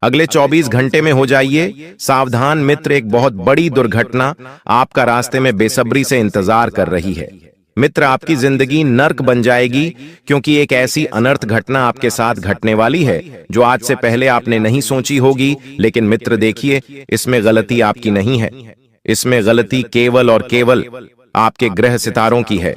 अगले 24 घंटे में हो जाइए सावधान मित्र, एक बहुत बड़ी दुर्घटना आपका रास्ते में बेसब्री से इंतजार कर रही है। मित्र, आपकी जिंदगी नर्क बन जाएगी क्योंकि एक ऐसी अनर्थ घटना आपके साथ घटने वाली है जो आज से पहले आपने नहीं सोची होगी। लेकिन मित्र देखिए, इसमें गलती आपकी नहीं है, इसमें गलती केवल और केवल आपके ग्रह सितारों की है।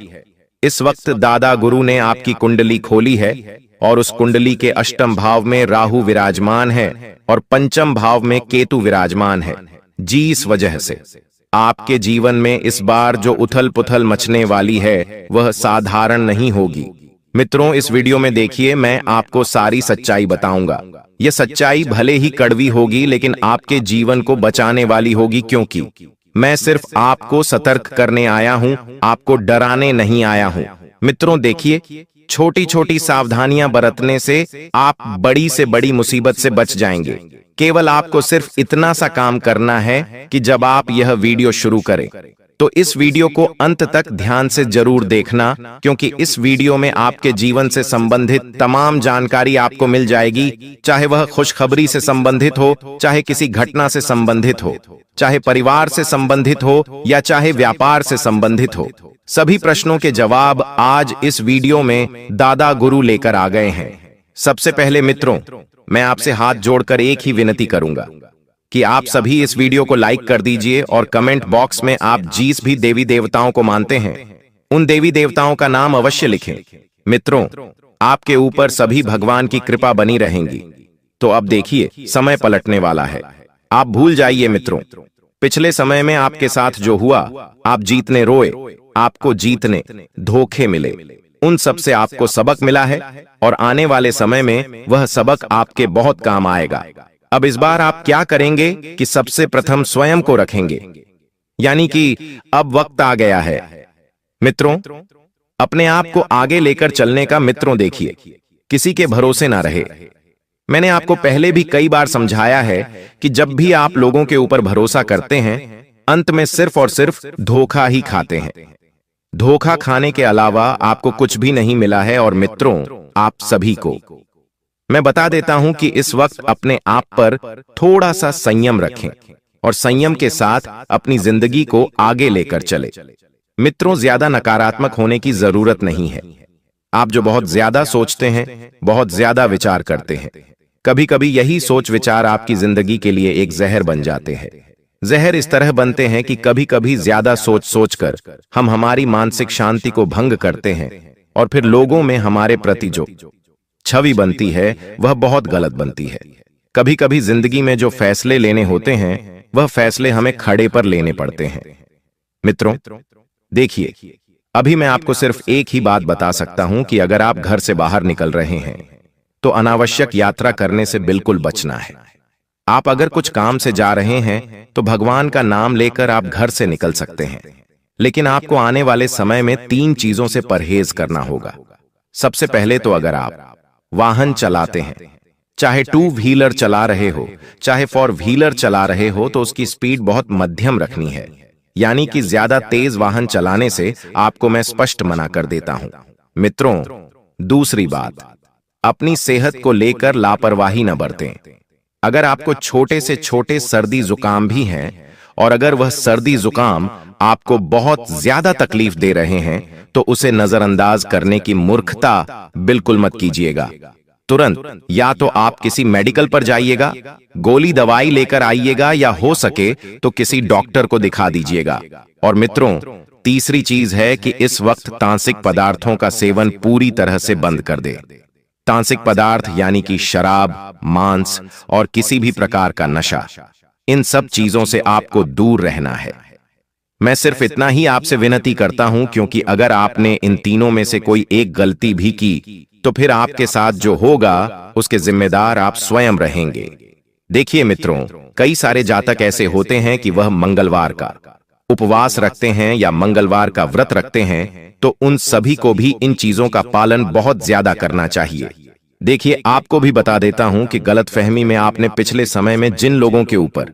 इस वक्त दादा गुरु ने आपकी कुंडली खोली है और उस कुंडली के अष्टम भाव में राहु विराजमान है और पंचम भाव में केतु विराजमान है। जी, इस वजह से आपके जीवन में इस बार जो उथल पुथल मचने वाली है वह साधारण नहीं होगी। मित्रों, इस वीडियो में देखिए, मैं आपको सारी सच्चाई बताऊंगा। यह सच्चाई भले ही कड़वी होगी लेकिन आपके जीवन को बचाने वाली होगी, क्योंकि मैं सिर्फ आपको सतर्क करने आया हूं, आपको डराने नहीं आया हूं। मित्रों देखिए, छोटी छोटी सावधानियां बरतने से आप बड़ी से बड़ी मुसीबत से बच जाएंगे। केवल आपको सिर्फ इतना सा काम करना है कि जब आप यह वीडियो शुरू करें तो इस वीडियो को अंत तक ध्यान से जरूर देखना, क्योंकि इस वीडियो में आपके जीवन से संबंधित तमाम जानकारी आपको मिल जाएगी। चाहे वह खुशखबरी से संबंधित हो, चाहे किसी घटना से संबंधित हो, चाहे परिवार से संबंधित हो या चाहे व्यापार से संबंधित हो, सभी प्रश्नों के जवाब आज इस वीडियो में दादा गुरु लेकर आ गए हैं। सबसे पहले मित्रों, मैं आपसे हाथ जोड़कर एक ही विनती करूंगा कि आप सभी इस वीडियो को लाइक कर दीजिए और कमेंट बॉक्स में आप जिस भी देवी देवताओं को मानते हैं उन देवी देवताओं का नाम अवश्य लिखें। मित्रों, आपके ऊपर सभी भगवान की कृपा बनी रहेंगी। तो अब देखिए, समय पलटने वाला है। आप भूल जाइए मित्रों, पिछले समय में आपके साथ जो हुआ, आप जीतने रोए, आपको जीतने धोखे मिले, उन सब से आपको सबक मिला है और आने वाले समय में वह सबक आपके बहुत काम आएगा। अब इस बार आप क्या करेंगे कि सबसे प्रथम स्वयं को रखेंगे, यानी कि अब वक्त आ गया है मित्रों, अपने आप को आगे लेकर चलने का। मित्रों देखिए, किसी के भरोसे ना रहे। मैंने आपको पहले भी कई बार समझाया है कि जब भी आप लोगों के ऊपर भरोसा करते हैं, अंत में सिर्फ और सिर्फ धोखा ही खाते हैं। धोखा खाने के अलावा आपको कुछ भी नहीं मिला है। और मित्रों, आप सभी को मैं बता देता हूं कि इस वक्त अपने आप पर थोड़ा सा संयम रखें और संयम के साथ अपनी जिंदगी को आगे लेकर चले। मित्रों, ज्यादा नकारात्मक होने की जरूरत नहीं है। आप जो बहुत ज्यादा सोचते हैं, बहुत ज्यादा विचार करते हैं, कभी कभी यही सोच विचार आपकी जिंदगी के लिए एक जहर बन जाते हैं। जहर इस तरह बनते हैं कि कभी कभी ज्यादा सोच सोचकर हम हमारी मानसिक शांति को भंग करते हैं और फिर लोगों में हमारे प्रति जो छवि बनती है वह बहुत गलत बनती है। कभी कभी जिंदगी में जो फैसले लेने होते हैं वह फैसले हमें खड़े पर लेने पड़ते हैं। मित्रों देखिए, अभी मैं आपको सिर्फ एक ही बात बता सकता हूं कि अगर आप घर से बाहर निकल रहे हैं तो अनावश्यक यात्रा करने से बिल्कुल बचना है। आप अगर कुछ काम से जा रहे हैं तो भगवान का नाम लेकर आप घर से निकल सकते हैं, लेकिन आपको आने वाले समय में 3 चीजों से परहेज करना होगा। सबसे पहले तो अगर आप वाहन चलाते हैं, चाहे 2 व्हीलर चला रहे हो, चाहे 4 व्हीलर चला रहे हो, तो उसकी स्पीड बहुत मध्यम रखनी है, यानी कि ज्यादा तेज वाहन चलाने से आपको मैं स्पष्ट मना कर देता हूं। मित्रों, दूसरी बात, अपनी सेहत को लेकर लापरवाही न बरतें। अगर आपको छोटे से छोटे सर्दी जुकाम भी हैं और अगर वह सर्दी जुकाम आपको बहुत ज्यादा तकलीफ दे रहे हैं तो उसे नजरअंदाज करने की मूर्खता बिल्कुल मत कीजिएगा। तुरंत या तो आप किसी मेडिकल पर जाइएगा, गोली दवाई लेकर आइएगा, या हो सके तो किसी डॉक्टर को दिखा दीजिएगा। और मित्रों, तीसरी चीज है कि इस वक्त तांत्रिक पदार्थों का सेवन पूरी तरह से बंद कर दे। तांत्रिक पदार्थ यानी कि शराब, मांस और किसी भी प्रकार का नशा, इन सब चीजों से आपको दूर रहना है। मैं सिर्फ इतना ही आपसे विनती करता हूं, क्योंकि अगर आपने इन तीनों में से कोई एक गलती भी की तो फिर आपके साथ जो होगा उसके जिम्मेदार आप स्वयं रहेंगे। देखिए मित्रों, कई सारे जातक ऐसे होते हैं कि वह मंगलवार का उपवास रखते हैं या मंगलवार का व्रत रखते हैं, तो उन सभी को भी इन चीजों का पालन बहुत ज्यादा करना चाहिए। देखिए, आपको भी बता देता हूं कि गलतफहमी में आपने पिछले समय में जिन लोगों के ऊपर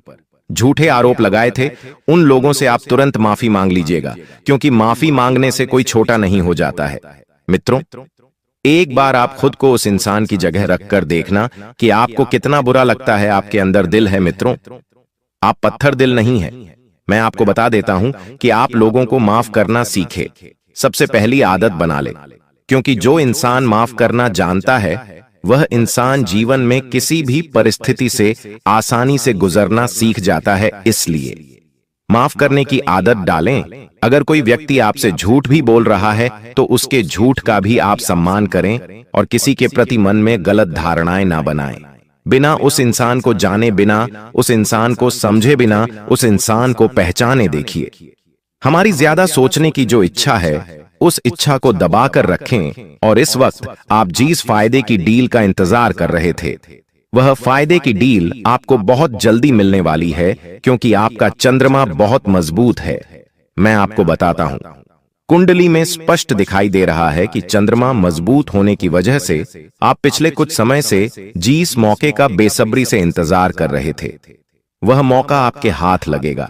झूठे आरोप लगाए थे, उन लोगों से आप तुरंत माफी मांग लीजिएगा, क्योंकि माफी मांगने से कोई छोटा नहीं हो जाता है। मित्रों, एक बार आप खुद को उस इंसान की जगह रखकर देखना कि आपको कितना बुरा लगता है। आपके अंदर दिल है मित्रों, आप पत्थर दिल नहीं है। मैं आपको बता देता हूं कि आप लोगों को माफ करना सीखे, सबसे पहली आदत बना ले, क्योंकि जो इंसान माफ करना जानता है वह इंसान जीवन में किसी भी परिस्थिति से आसानी से गुजरना सीख जाता है। इसलिए माफ करने की आदत डालें। अगर कोई व्यक्ति आपसे झूठ भी बोल रहा है तो उसके झूठ का भी आप सम्मान करें और किसी के प्रति मन में गलत धारणाएं ना बनाएं। बिना उस इंसान को जाने, बिना उस इंसान को समझे, बिना उस इंसान को पहचाने देखिए। हमारी ज्यादा सोचने की जो इच्छा है उस इच्छा को दबाकर रखें। और इस वक्त आप जिस फायदे की डील का इंतजार कर रहे थे वह फायदे की डील आपको बहुत जल्दी मिलने वाली है, क्योंकि आपका चंद्रमा बहुत मजबूत है। मैं आपको बताता हूं, कुंडली में स्पष्ट दिखाई दे रहा है कि चंद्रमा मजबूत होने की वजह से आप पिछले कुछ समय से जिस मौके का बेसब्री से इंतजार कर रहे थे वह मौका आपके हाथ लगेगा।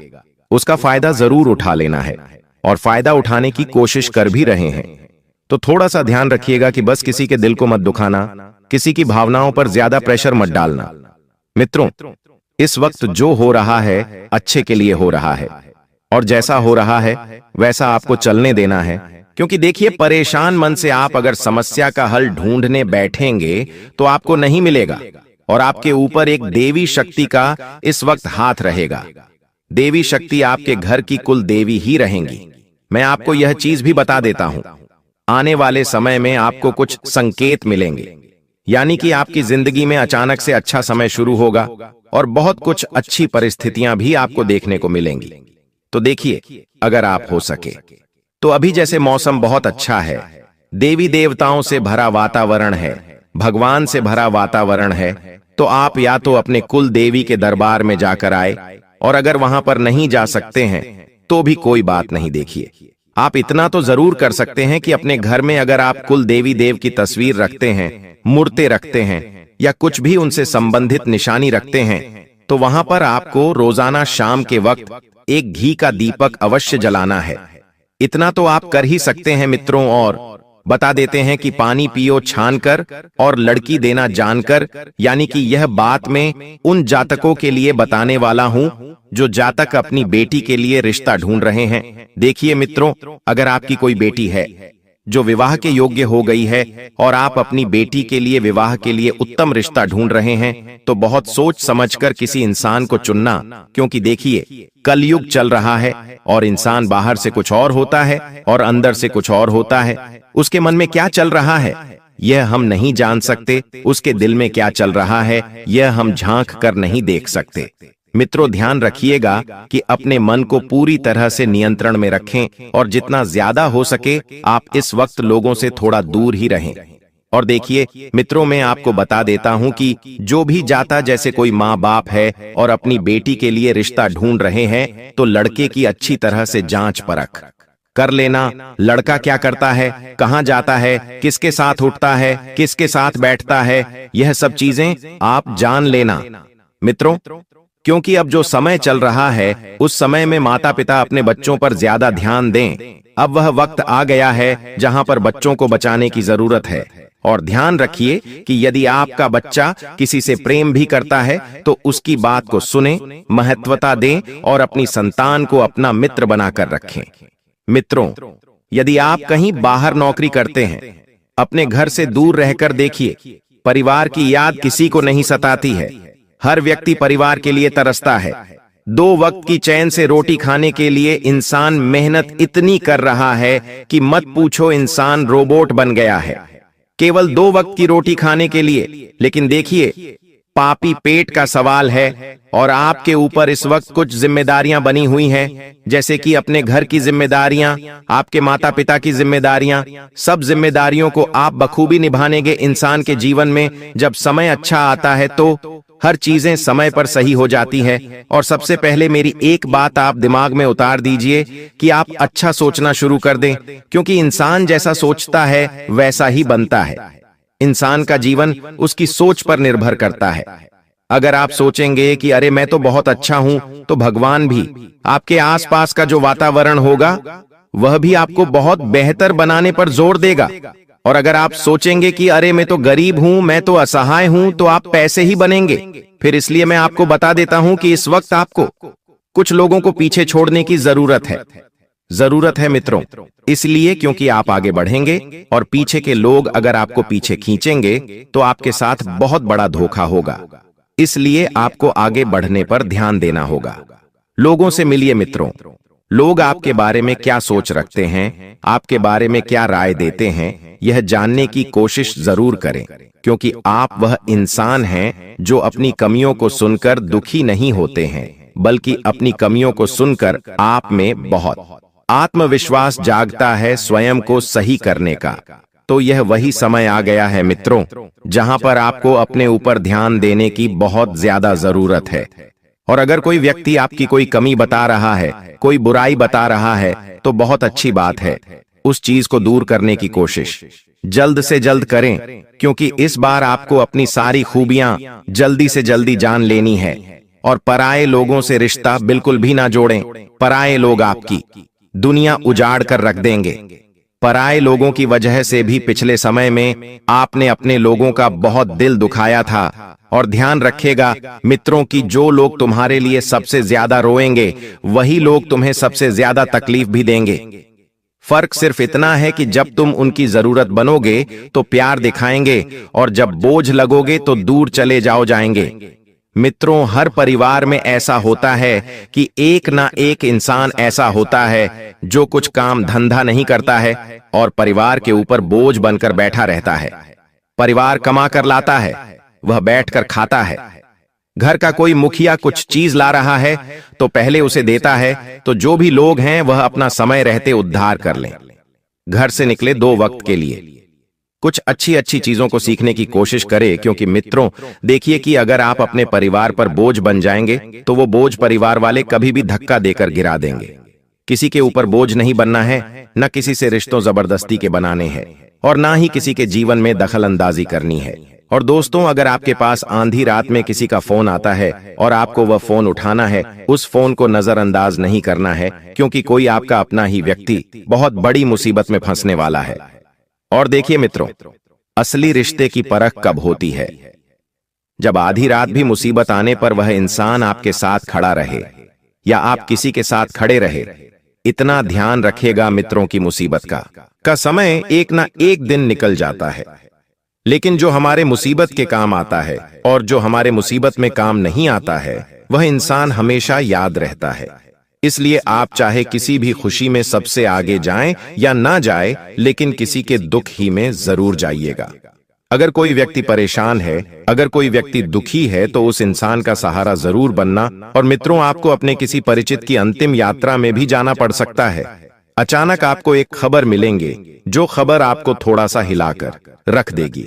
उसका फायदा जरूर उठा लेना है और फायदा उठाने की कोशिश कर भी रहे हैं। तो थोड़ा सा ध्यान रखिएगा कि बस किसी के दिल को मत दुखाना, किसी की भावनाओं पर ज्यादा प्रेशर मत डालना। मित्रों, इस वक्त जो हो रहा है अच्छे के लिए हो रहा है और जैसा हो रहा है वैसा आपको चलने देना है। क्योंकि देखिए, परेशान मन से आप अगर समस्या का हल ढूंढने बैठेंगे तो आपको नहीं मिलेगा और आपके ऊपर एक देवी शक्ति का इस वक्त हाथ रहेगा। देवी शक्ति आपके घर की कुल देवी ही रहेंगी। मैं आपको यह चीज भी बता देता हूं, आने वाले समय में आपको कुछ संकेत मिलेंगे, यानी कि आपकी जिंदगी में अचानक से अच्छा समय शुरू होगा और बहुत कुछ अच्छी परिस्थितियां भी आपको देखने को मिलेंगी। तो देखिए, अगर आप हो सके तो अभी जैसे मौसम बहुत अच्छा है, देवी देवताओं से भरा वातावरण है, भगवान से भरा वातावरण है, तो आप या तो अपने कुल देवी के दरबार में जाकर आए, और अगर वहां पर नहीं जा सकते हैं तो भी कोई बात नहीं। देखिए, आप इतना तो जरूर कर सकते हैं कि अपने घर में अगर आप कुल देवी देव की तस्वीर रखते हैं, मूर्तें रखते हैं या कुछ भी उनसे संबंधित निशानी रखते हैं, तो वहां पर आपको रोजाना शाम के वक्त एक घी का दीपक अवश्य जलाना है। इतना तो आप कर ही सकते हैं मित्रों। और बता देते हैं कि पानी पियो छानकर और लड़की देना जानकर, यानी कि यह बात मैं उन जातकों के लिए बताने वाला हूं जो जातक अपनी बेटी के लिए रिश्ता ढूंढ रहे हैं। देखिए मित्रों, अगर आपकी कोई बेटी है जो विवाह के योग्य हो गई है और आप अपनी बेटी के लिए विवाह के लिए उत्तम रिश्ता ढूंढ रहे हैं, तो बहुत सोच समझकर किसी इंसान को चुनना। क्योंकि देखिए, कलयुग चल रहा है और इंसान बाहर से कुछ और होता है और अंदर से कुछ और होता है। उसके मन में क्या चल रहा है यह हम नहीं जान सकते, उसके दिल में क्या चल रहा है यह हम झांक कर नहीं देख सकते। मित्रों, ध्यान रखिएगा कि अपने मन को पूरी तरह से नियंत्रण में रखें और जितना ज्यादा हो सके आप इस वक्त लोगों से थोड़ा दूर ही रहें। और देखिए मित्रों, मैं आपको बता देता हूं कि जो भी जाता, जैसे कोई माँ बाप है और अपनी बेटी के लिए रिश्ता ढूंढ रहे हैं, तो लड़के की अच्छी तरह से जांच परख कर लेना। लड़का क्या करता है, कहां जाता है, किसके साथ उठता है, किसके साथ बैठता है, यह सब चीजें आप जान लेना मित्रों। क्योंकि अब जो समय चल रहा है उस समय में माता पिता अपने बच्चों पर ज्यादा ध्यान दें। अब वह वक्त आ गया है जहां पर बच्चों को बचाने की जरूरत है। और ध्यान रखिए कि यदि आपका बच्चा किसी से प्रेम भी करता है तो उसकी बात को सुने, महत्वता दें और अपनी संतान को अपना मित्र बनाकर रखें। मित्रों, यदि आप कहीं बाहर नौकरी करते हैं, अपने घर से दूर रहकर देखिए, परिवार की याद किसी को नहीं सताती है। हर व्यक्ति परिवार के लिए तरसता है। 2 वक्त की चैन से रोटी खाने के लिए इंसान मेहनत इतनी कर रहा है कि मत पूछो, इंसान रोबोट बन गया है केवल 2 वक्त की रोटी खाने के लिए। लेकिन देखिए, पापी पेट का सवाल है और आपके ऊपर इस वक्त कुछ जिम्मेदारियां बनी हुई हैं, जैसे कि अपने घर की जिम्मेदारियां, आपके माता पिता की जिम्मेदारियां। सब जिम्मेदारियों को आप बखूबी निभानेंगे। इंसान के जीवन में जब समय अच्छा आता है तो हर चीजें समय पर सही हो जाती है। और सबसे पहले मेरी एक बात आप दिमाग में उतार दीजिए कि आप अच्छा सोचना शुरू कर दें, क्योंकि इंसान जैसा सोचता है वैसा ही बनता है। इंसान का जीवन उसकी सोच पर निर्भर करता है। अगर आप सोचेंगे कि अरे मैं तो बहुत अच्छा हूं, तो भगवान भी आपके आसपास का जो वातावरण होगा वह भी आपको बहुत बेहतर बनाने पर जोर देगा। और अगर आप सोचेंगे कि अरे मैं तो गरीब हूं, मैं तो असहाय हूं, तो आप पैसे ही बनेंगे। फिर इसलिए मैं आपको बता देता हूं कि इस वक्त आपको कुछ लोगों को पीछे छोड़ने की जरूरत है मित्रों। इसलिए क्योंकि आप आगे बढ़ेंगे और पीछे के लोग अगर आपको पीछे खींचेंगे तो आपके साथ बहुत बड़ा धोखा होगा। इसलिए आपको आगे बढ़ने पर ध्यान देना होगा। लोगों से मिलिए मित्रों। लोग आपके बारे में क्या सोच रखते हैं, आपके बारे में क्या राय देते हैं, यह जानने की कोशिश जरूर करें, क्योंकि आप वह इंसान हैं जो अपनी कमियों को सुनकर दुखी नहीं होते हैं, बल्कि अपनी कमियों को सुनकर आप में बहुत आत्मविश्वास जागता है स्वयं को सही करने का। तो यह वही समय आ गया है मित्रों, जहां पर आपको अपने ऊपर ध्यान देने की बहुत ज्यादा जरूरत है। और अगर कोई व्यक्ति आपकी कोई कमी बता रहा है, कोई बुराई बता रहा है, तो बहुत अच्छी बात है। उस चीज को दूर करने की कोशिश जल्द से जल्द करें, क्योंकि इस बार आपको अपनी सारी खूबियां जल्दी से जल्दी जान लेनी है। और पराये लोगों से रिश्ता बिल्कुल भी ना जोड़ें। पराये लोग आपकी दुनिया उजाड़ कर रख देंगे। पराये लोगों की वजह से भी पिछले समय में आपने अपने लोगों का बहुत दिल दुखाया था। और ध्यान रखिएगा मित्रों कि जो लोग तुम्हारे लिए सबसे ज्यादा रोएंगे, वही लोग तुम्हें सबसे ज्यादा तकलीफ भी देंगे। फर्क सिर्फ इतना है कि जब तुम उनकी जरूरत बनोगे तो प्यार दिखाएंगे, और जब बोझ लगोगे तो दूर चले जाएंगे। मित्रों, हर परिवार में ऐसा होता है कि एक ना एक इंसान ऐसा होता है जो कुछ काम धंधा नहीं करता है और परिवार के ऊपर बोझ बनकर बैठा रहता है। परिवार कमा कर लाता है, वह बैठकर खाता है। घर का कोई मुखिया कुछ चीज ला रहा है तो पहले उसे देता है, तो जो भी लोग हैं वह अपना समय रहते उद्धार कर लें। घर से निकले 2 वक्त के लिए कुछ अच्छी अच्छी चीजों को सीखने की कोशिश करें, क्योंकि मित्रों देखिए कि अगर आप अपने परिवार पर बोझ बन जाएंगे तो वो बोझ परिवार वाले कभी भी धक्का देकर गिरा देंगे। किसी के ऊपर बोझ नहीं बनना है, न किसी से रिश्तों जबरदस्ती के बनाने हैं, और ना ही किसी के जीवन में दखल अंदाजी करनी है। और दोस्तों, अगर आपके पास आंधी रात में किसी का फोन आता है और आपको वह फोन उठाना है, उस फोन को नजरअंदाज नहीं करना है, क्योंकि कोई आपका अपना ही व्यक्ति बहुत बड़ी मुसीबत में फंसने वाला है। और देखिए मित्रों, असली रिश्ते की परख कब होती है? जब आधी रात भी मुसीबत आने पर वह इंसान आपके साथ खड़ा रहे, या आप किसी के साथ खड़े रहे। इतना ध्यान रखिएगा मित्रों की मुसीबत का समय एक ना एक दिन निकल जाता है, लेकिन जो हमारे मुसीबत के काम आता है और जो हमारे मुसीबत में काम नहीं आता है, वह इंसान हमेशा याद रहता है। इसलिए आप चाहे किसी भी खुशी में सबसे आगे जाएं या ना जाएं, लेकिन किसी के दुख ही में जरूर जाइएगा। अगर कोई व्यक्ति परेशान है, अगर कोई व्यक्ति दुखी है, तो उस इंसान का सहारा जरूर बनना। और मित्रों, आपको अपने किसी परिचित की अंतिम यात्रा में भी जाना पड़ सकता है। अचानक आपको एक खबर मिलेंगे, जो खबर आपको थोड़ा सा हिलाकर रख देगी।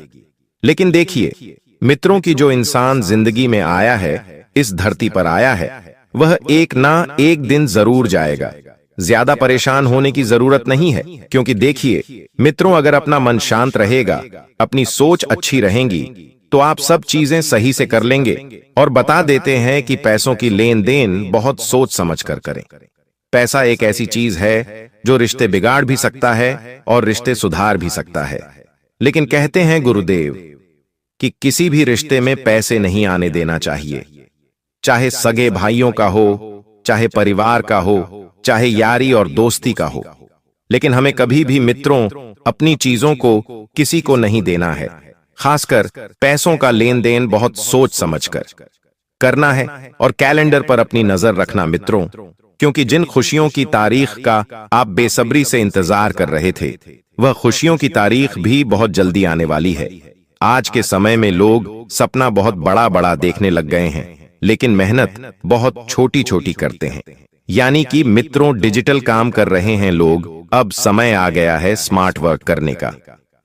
लेकिन देखिए मित्रों की जो इंसान जिंदगी में आया है, इस धरती पर आया है, वह एक ना एक दिन जरूर जाएगा। ज्यादा परेशान होने की जरूरत नहीं है, क्योंकि देखिए मित्रों, अगर अपना मन शांत रहेगा, अपनी सोच अच्छी रहेगी, तो आप सब चीजें सही से कर लेंगे। और बता देते हैं कि पैसों की लेन देन बहुत सोच समझ कर करें। पैसा एक ऐसी चीज है जो रिश्ते बिगाड़ भी सकता है और रिश्ते सुधार भी सकता है। लेकिन कहते हैं गुरुदेव कि किसी भी रिश्ते में पैसे नहीं आने देना चाहिए, चाहे सगे भाइयों का हो, चाहे परिवार का हो, चाहे यारी और दोस्ती का हो। लेकिन हमें कभी भी मित्रों अपनी चीजों को किसी को नहीं देना है। खासकर पैसों का लेन देन बहुत सोच समझकर करना है। और कैलेंडर पर अपनी नजर रखना मित्रों, क्योंकि जिन खुशियों की तारीख का आप बेसब्री से इंतजार कर रहे थे, वह खुशियों की तारीख भी बहुत जल्दी आने वाली है। आज के समय में लोग सपना बहुत बड़ा बड़ा देखने लग गए हैं, लेकिन मेहनत बहुत छोटी छोटी करते हैं। यानी कि मित्रों, डिजिटल काम कर रहे हैं लोग। अब समय आ गया है स्मार्ट वर्क करने का,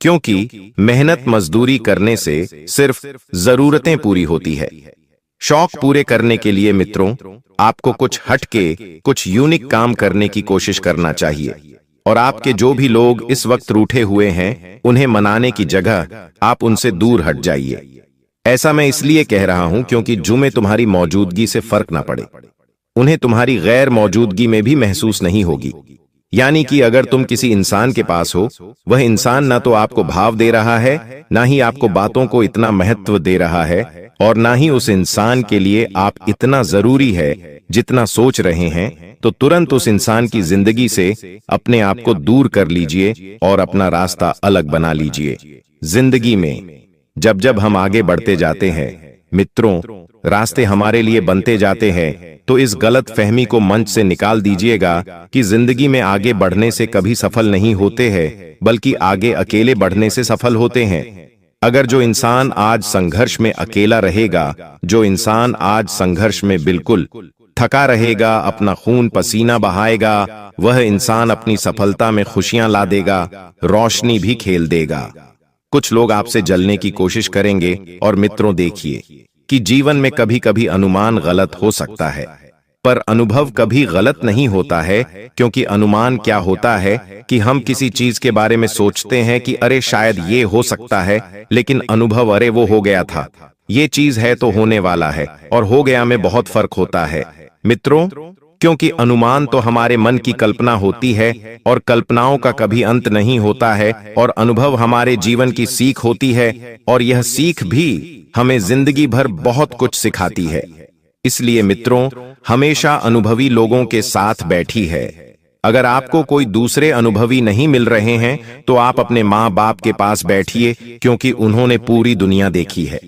क्योंकि मेहनत मजदूरी करने से सिर्फ जरूरतें पूरी होती है। शौक पूरे करने के लिए मित्रों आपको कुछ हटके, कुछ यूनिक काम करने की कोशिश करना चाहिए। और आपके जो भी लोग इस वक्त रूठे हुए हैं, उन्हें मनाने की जगह आप उनसे दूर हट जाइए। ऐसा मैं इसलिए कह रहा हूं क्योंकि जुमे तुम्हारी मौजूदगी से फर्क ना पड़े, उन्हें तुम्हारी गैर मौजूदगी में भी महसूस नहीं होगी। यानी कि अगर तुम किसी इंसान के पास हो, वह इंसान ना तो आपको भाव दे रहा है, ना ही आपको बातों को इतना महत्व दे रहा है, और ना ही उस इंसान के लिए आप इतना जरूरी है जितना सोच रहे हैं, तो तुरंत उस इंसान की जिंदगी से अपने आप को दूर कर लीजिए और अपना रास्ता अलग बना लीजिए। जिंदगी में जब जब हम आगे बढ़ते जाते हैं मित्रों, रास्ते हमारे लिए बनते जाते हैं, तो इस गलत फहमी को मंच से निकाल दीजिएगा कि जिंदगी में आगे बढ़ने से कभी सफल नहीं होते हैं, बल्कि आगे अकेले बढ़ने से सफल होते हैं। अगर जो इंसान आज संघर्ष में अकेला रहेगा, जो इंसान आज संघर्ष में बिल्कुल थका रहेगा, अपना खून पसीना बहाएगा, वह इंसान अपनी सफलता में खुशियां ला देगा, रोशनी भी खेल देगा। कुछ लोग आपसे जलने की कोशिश करेंगे, और मित्रों देखिए कि जीवन में कभी कभी अनुमान गलत हो सकता है, पर अनुभव कभी गलत नहीं होता है, क्योंकि अनुमान क्या होता है कि हम किसी चीज के बारे में सोचते हैं कि अरे शायद ये हो सकता है, लेकिन अनुभव अरे वो हो गया था, ये चीज है तो होने वाला है, और हो गया में बहुत फर्क होता है मित्रों। क्योंकि अनुमान तो हमारे मन की कल्पना होती है, और कल्पनाओं का कभी अंत नहीं होता है, और अनुभव हमारे जीवन की सीख होती है, और यह सीख भी हमें जिंदगी भर बहुत कुछ सिखाती है। इसलिए मित्रों, हमेशा अनुभवी लोगों के साथ बैठी है। अगर आपको कोई दूसरे अनुभवी नहीं मिल रहे हैं, तो आप अपने माँ बाप के पास बैठिए, क्योंकि उन्होंने पूरी दुनिया देखी है।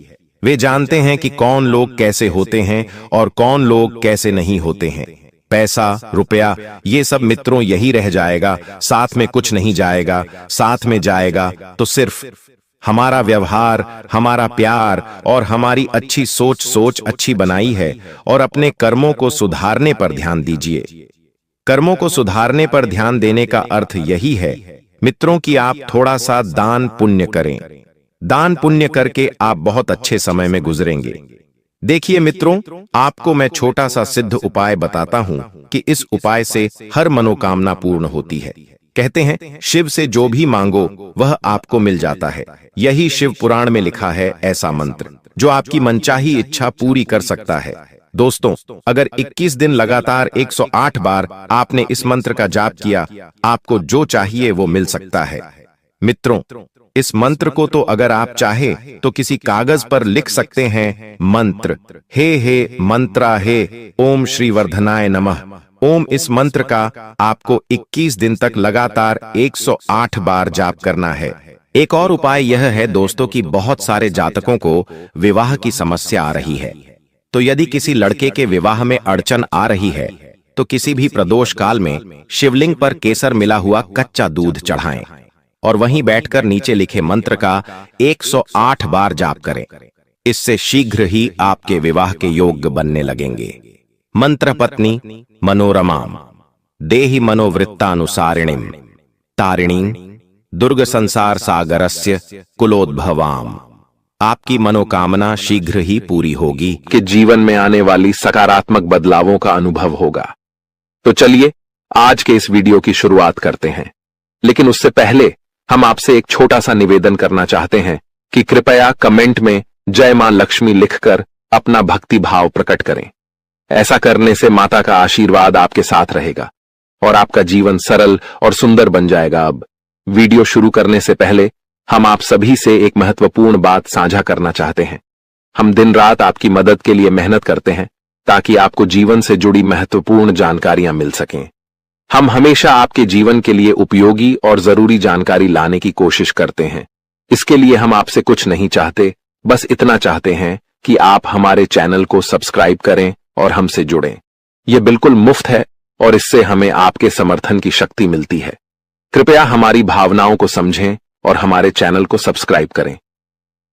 वे जानते हैं कि कौन लोग कैसे होते हैं और कौन लोग कैसे नहीं होते हैं। पैसा, रुपया, ये सब मित्रों यही रह जाएगा, साथ में कुछ नहीं जाएगा। साथ में जाएगा तो सिर्फ हमारा व्यवहार, हमारा प्यार और हमारी अच्छी सोच अच्छी बनाई है। और अपने कर्मों को सुधारने पर ध्यान दीजिए। कर्मों को सुधारने पर ध्यान देने का अर्थ यही है मित्रों कि आप थोड़ा सा दान पुण्य करें। दान पुण्य करके आप बहुत अच्छे समय में गुजरेंगे। देखिए मित्रों, आपको मैं छोटा सा सिद्ध उपाय बताता हूं कि इस उपाय से हर मनोकामना पूर्ण होती है। कहते हैं शिव से जो भी मांगो वह आपको मिल जाता है। यही शिव पुराण में लिखा है ऐसा मंत्र जो आपकी मनचाही इच्छा पूरी कर सकता है। दोस्तों, अगर 21 दिन लगातार 108 बार आपने इस मंत्र का जाप किया, आपको जो चाहिए वो मिल सकता है। मित्रों, इस मंत्र को तो अगर आप चाहे तो किसी कागज पर लिख सकते हैं। मंत्र हे मंत्रा हे ओम श्री वर्धनाय नमः। ओम इस मंत्र का आपको 21 दिन तक लगातार 108 बार जाप करना है। एक और उपाय यह है दोस्तों कि बहुत सारे जातकों को विवाह की समस्या आ रही है। तो यदि किसी लड़के के विवाह में अड़चन आ रही है, तो किसी भी प्रदोष काल में शिवलिंग पर केसर मिला हुआ कच्चा दूध चढ़ाएं और वहीं बैठकर नीचे लिखे मंत्र का 108 बार जाप करें। इससे शीघ्र ही आपके विवाह के योग्य बनने लगेंगे। मंत्र पत्नी मनोरमाम देहि मनोवृत्तानुसारिणीम तारिणीं दुर्ग संसार सागरस्य कुलोद्भवाम। आपकी मनोकामना शीघ्र ही पूरी होगी कि जीवन में आने वाली सकारात्मक बदलावों का अनुभव होगा। तो चलिए आज के इस वीडियो की शुरुआत करते हैं, लेकिन उससे पहले हम आपसे एक छोटा सा निवेदन करना चाहते हैं कि कृपया कमेंट में जय मां लक्ष्मी लिखकर अपना भक्ति भाव प्रकट करें। ऐसा करने से माता का आशीर्वाद आपके साथ रहेगा और आपका जीवन सरल और सुंदर बन जाएगा। अब वीडियो शुरू करने से पहले हम आप सभी से एक महत्वपूर्ण बात साझा करना चाहते हैं। हम दिन रात आपकी मदद के लिए मेहनत करते हैं ताकि आपको जीवन से जुड़ी महत्वपूर्ण जानकारियां मिल सकें। हम हमेशा आपके जीवन के लिए उपयोगी और जरूरी जानकारी लाने की कोशिश करते हैं। इसके लिए हम आपसे कुछ नहीं चाहते, बस इतना चाहते हैं कि आप हमारे चैनल को सब्सक्राइब करें और हमसे जुड़ें। यह बिल्कुल मुफ्त है और इससे हमें आपके समर्थन की शक्ति मिलती है। कृपया हमारी भावनाओं को समझें और हमारे चैनल को सब्सक्राइब करें।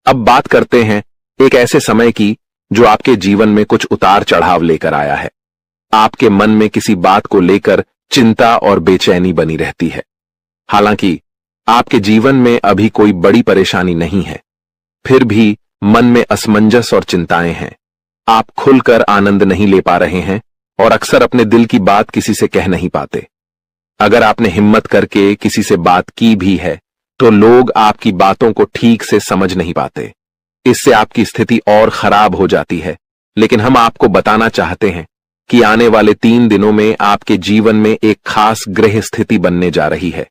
अब बात करते हैं एक ऐसे समय की जो आपके जीवन में कुछ उतार चढ़ाव लेकर आया है। आपके मन में किसी बात को लेकर चिंता और बेचैनी बनी रहती है। हालांकि आपके जीवन में अभी कोई बड़ी परेशानी नहीं है, फिर भी मन में असमंजस और चिंताएं हैं। आप खुलकर आनंद नहीं ले पा रहे हैं और अक्सर अपने दिल की बात किसी से कह नहीं पाते। अगर आपने हिम्मत करके किसी से बात की भी है तो लोग आपकी बातों को ठीक से समझ नहीं पाते। इससे आपकी स्थिति और खराब हो जाती है। लेकिन हम आपको बताना चाहते हैं कि आने वाले 3 दिनों में आपके जीवन में एक खास ग्रह स्थिति बनने जा रही है,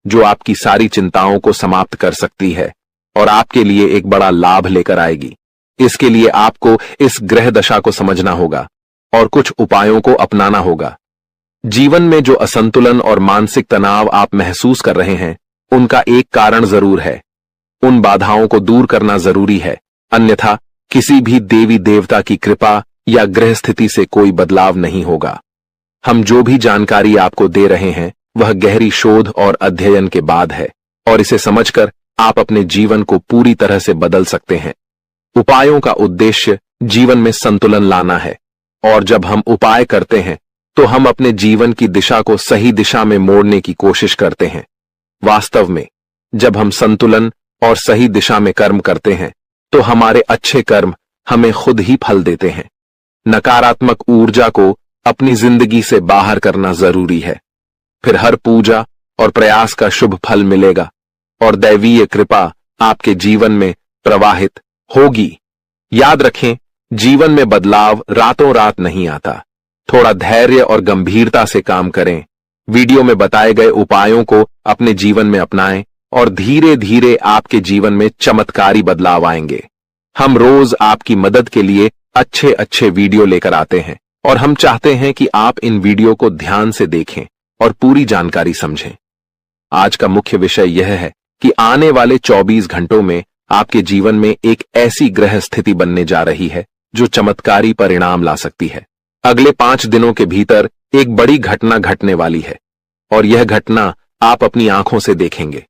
जो आपकी सारी चिंताओं को समाप्त कर सकती है और आपके लिए एक बड़ा लाभ लेकर आएगी। इसके लिए आपको इस ग्रह दशा को समझना होगा और कुछ उपायों को अपनाना होगा। जीवन में जो असंतुलन और मानसिक तनाव आप महसूस कर रहे हैं, उनका एक कारण जरूर है। उन बाधाओं को दूर करना जरूरी है, अन्यथा किसी भी देवी देवता की कृपा या ग्रह स्थिति से कोई बदलाव नहीं होगा। हम जो भी जानकारी आपको दे रहे हैं वह गहरी शोध और अध्ययन के बाद है और इसे समझकर आप अपने जीवन को पूरी तरह से बदल सकते हैं। उपायों का उद्देश्य जीवन में संतुलन लाना है और जब हम उपाय करते हैं तो हम अपने जीवन की दिशा को सही दिशा में मोड़ने की कोशिश करते हैं। वास्तव में जब हम संतुलन और सही दिशा में कर्म करते हैं तो हमारे अच्छे कर्म हमें खुद ही फल देते हैं। नकारात्मक ऊर्जा को अपनी जिंदगी से बाहर करना जरूरी है, फिर हर पूजा और प्रयास का शुभ फल मिलेगा और दैवीय कृपा आपके जीवन में प्रवाहित होगी। याद रखें, जीवन में बदलाव रातों रात नहीं आता। थोड़ा धैर्य और गंभीरता से काम करें। वीडियो में बताए गए उपायों को अपने जीवन में अपनाएं और धीरे धीरे आपके जीवन में चमत्कारी बदलाव आएंगे। हम रोज आपकी मदद के लिए अच्छे अच्छे वीडियो लेकर आते हैं और हम चाहते हैं कि आप इन वीडियो को ध्यान से देखें और पूरी जानकारी समझें। आज का मुख्य विषय यह है कि आने वाले 24 घंटों में आपके जीवन में एक ऐसी ग्रह स्थिति बनने जा रही है जो चमत्कारी परिणाम ला सकती है। अगले 5 दिनों के भीतर एक बड़ी घटना घटने वाली है और यह घटना आप अपनी आंखों से देखेंगे।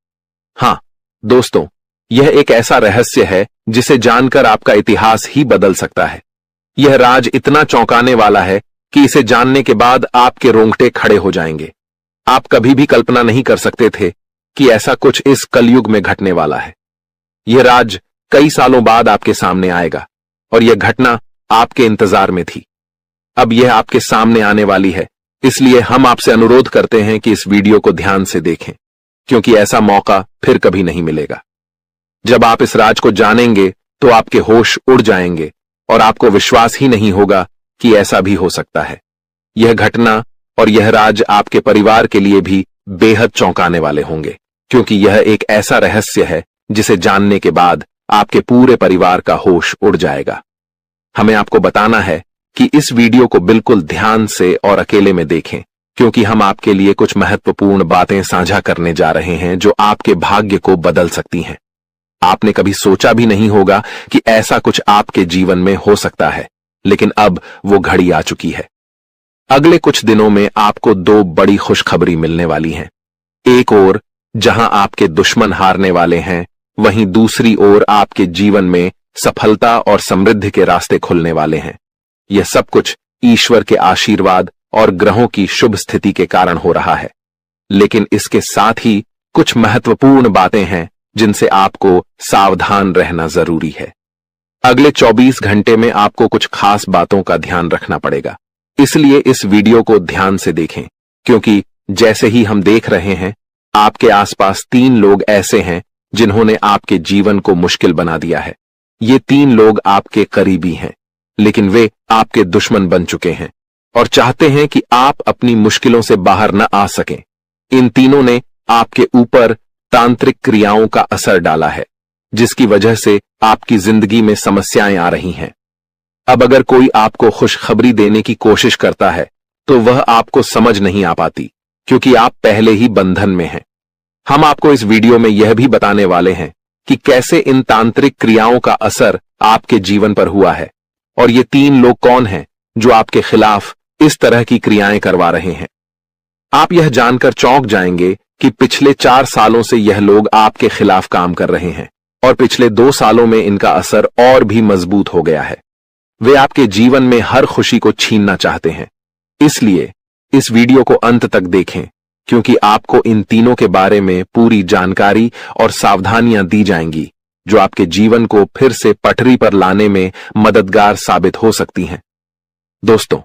हाँ दोस्तों, यह एक ऐसा रहस्य है जिसे जानकर आपका इतिहास ही बदल सकता है। यह राज इतना चौंकाने वाला है कि इसे जानने के बाद आपके रोंगटे खड़े हो जाएंगे। आप कभी भी कल्पना नहीं कर सकते थे कि ऐसा कुछ इस कलयुग में घटने वाला है। यह राज कई सालों बाद आपके सामने आएगा और यह घटना आपके इंतजार में थी। अब यह आपके सामने आने वाली है, इसलिए हम आपसे अनुरोध करते हैं कि इस वीडियो को ध्यान से देखें, क्योंकि ऐसा मौका फिर कभी नहीं मिलेगा। जब आप इस राज को जानेंगे तो आपके होश उड़ जाएंगे और आपको विश्वास ही नहीं होगा कि ऐसा भी हो सकता है। यह घटना और यह राज आपके परिवार के लिए भी बेहद चौंकाने वाले होंगे, क्योंकि यह एक ऐसा रहस्य है जिसे जानने के बाद आपके पूरे परिवार का होश उड़ जाएगा। हमें आपको बताना है कि इस वीडियो को बिल्कुल ध्यान से और अकेले में देखें, क्योंकि हम आपके लिए कुछ महत्वपूर्ण बातें साझा करने जा रहे हैं जो आपके भाग्य को बदल सकती हैं। आपने कभी सोचा भी नहीं होगा कि ऐसा कुछ आपके जीवन में हो सकता है, लेकिन अब वो घड़ी आ चुकी है। अगले कुछ दिनों में आपको 2 बड़ी खुशखबरी मिलने वाली हैं। एक ओर जहां आपके दुश्मन हारने वाले हैं, वहीं दूसरी ओर आपके जीवन में सफलता और समृद्धि के रास्ते खुलने वाले हैं। यह सब कुछ ईश्वर के आशीर्वाद और ग्रहों की शुभ स्थिति के कारण हो रहा है, लेकिन इसके साथ ही कुछ महत्वपूर्ण बातें हैं जिनसे आपको सावधान रहना जरूरी है। अगले 24 घंटे में आपको कुछ खास बातों का ध्यान रखना पड़ेगा, इसलिए इस वीडियो को ध्यान से देखें, क्योंकि जैसे ही हम देख रहे हैं, आपके आसपास 3 लोग ऐसे हैं जिन्होंने आपके जीवन को मुश्किल बना दिया है। ये 3 लोग आपके करीबी हैं, लेकिन वे आपके दुश्मन बन चुके हैं और चाहते हैं कि आप अपनी मुश्किलों से बाहर न आ सकें। इन तीनों ने आपके ऊपर तांत्रिक क्रियाओं का असर डाला है, जिसकी वजह से आपकी जिंदगी में समस्याएं आ रही हैं। अब अगर कोई आपको खुशखबरी देने की कोशिश करता है तो वह आपको समझ नहीं आ पाती, क्योंकि आप पहले ही बंधन में हैं। हम आपको इस वीडियो में यह भी बताने वाले हैं कि कैसे इन तांत्रिक क्रियाओं का असर आपके जीवन पर हुआ है और ये 3 लोग कौन हैं जो आपके खिलाफ इस तरह की क्रियाएं करवा रहे हैं। आप यह जानकर चौंक जाएंगे कि पिछले 4 सालों से यह लोग आपके खिलाफ काम कर रहे हैं और पिछले 2 सालों में इनका असर और भी मजबूत हो गया है। वे आपके जीवन में हर खुशी को छीनना चाहते हैं, इसलिए इस वीडियो को अंत तक देखें, क्योंकि आपको इन तीनों के बारे में पूरी जानकारी और सावधानियां दी जाएंगी जो आपके जीवन को फिर से पटरी पर लाने में मददगार साबित हो सकती हैं। दोस्तों,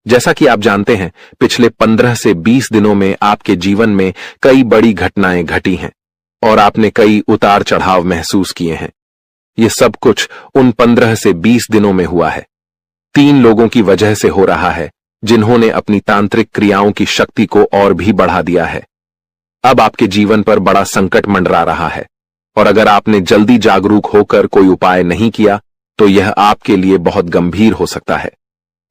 जैसा कि आप जानते हैं, पिछले 15 से 20 दिनों में आपके जीवन में कई बड़ी घटनाएं घटी हैं और आपने कई उतार चढ़ाव महसूस किए हैं। ये सब कुछ उन 15 से 20 दिनों में हुआ है। 3 लोगों की वजह से हो रहा है जिन्होंने अपनी तांत्रिक क्रियाओं की शक्ति को और भी बढ़ा दिया है। अब आपके जीवन पर बड़ा संकट मंडरा रहा है, और अगर आपने जल्दी जागरूक होकर कोई उपाय नहीं किया तो यह आपके लिए बहुत गंभीर हो सकता है।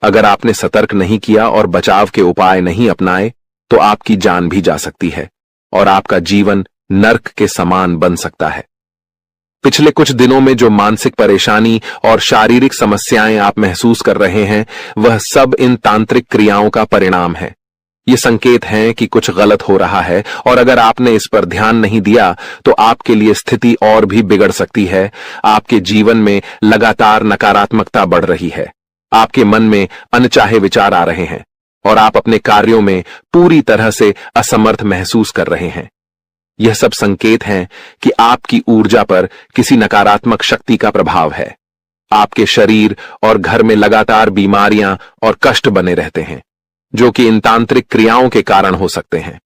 अगर आपने सतर्क नहीं किया और बचाव के उपाय नहीं अपनाए तो आपकी जान भी जा सकती है और आपका जीवन नर्क के समान बन सकता है। पिछले कुछ दिनों में जो मानसिक परेशानी और शारीरिक समस्याएं आप महसूस कर रहे हैं, वह सब इन तांत्रिक क्रियाओं का परिणाम है। ये संकेत हैं कि कुछ गलत हो रहा है, और अगर आपने इस पर ध्यान नहीं दिया तो आपके लिए स्थिति और भी बिगड़ सकती है। आपके जीवन में लगातार नकारात्मकता बढ़ रही है, आपके मन में अनचाहे विचार आ रहे हैं और आप अपने कार्यों में पूरी तरह से असमर्थ महसूस कर रहे हैं। यह सब संकेत हैं कि आपकी ऊर्जा पर किसी नकारात्मक शक्ति का प्रभाव है। आपके शरीर और घर में लगातार बीमारियां और कष्ट बने रहते हैं, जो कि इन तांत्रिक क्रियाओं के कारण हो सकते हैं।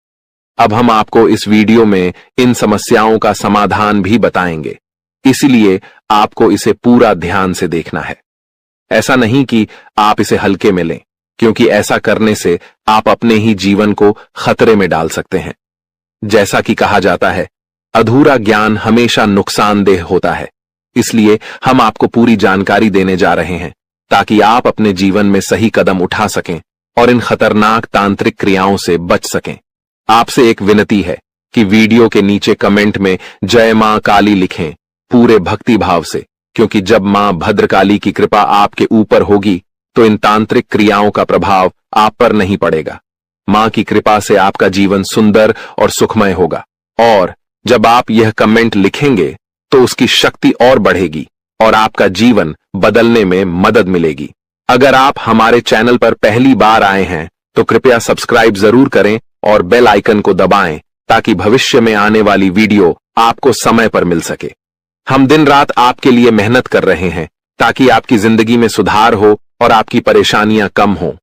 अब हम आपको इस वीडियो में इन समस्याओं का समाधान भी बताएंगे, इसलिए आपको इसे पूरा ध्यान से देखना है। ऐसा नहीं कि आप इसे हल्के में लें, क्योंकि ऐसा करने से आप अपने ही जीवन को खतरे में डाल सकते हैं। जैसा कि कहा जाता है, अधूरा ज्ञान हमेशा नुकसानदेह होता है। इसलिए हम आपको पूरी जानकारी देने जा रहे हैं ताकि आप अपने जीवन में सही कदम उठा सकें और इन खतरनाक तांत्रिक क्रियाओं से बच सकें। आपसे एक विनती है कि वीडियो के नीचे कमेंट में जय मां काली लिखें पूरे भक्ति भाव से, क्योंकि जब मां भद्रकाली की कृपा आपके ऊपर होगी तो इन तांत्रिक क्रियाओं का प्रभाव आप पर नहीं पड़ेगा। मां की कृपा से आपका जीवन सुंदर और सुखमय होगा, और जब आप यह कमेंट लिखेंगे तो उसकी शक्ति और बढ़ेगी और आपका जीवन बदलने में मदद मिलेगी। अगर आप हमारे चैनल पर पहली बार आए हैं तो कृपया सब्सक्राइब जरूर करें और बेल आइकन को दबाएं ताकि भविष्य में आने वाली वीडियो आपको समय पर मिल सके। हम दिन रात आपके लिए मेहनत कर रहे हैं ताकि आपकी जिंदगी में सुधार हो और आपकी परेशानियां कम हो।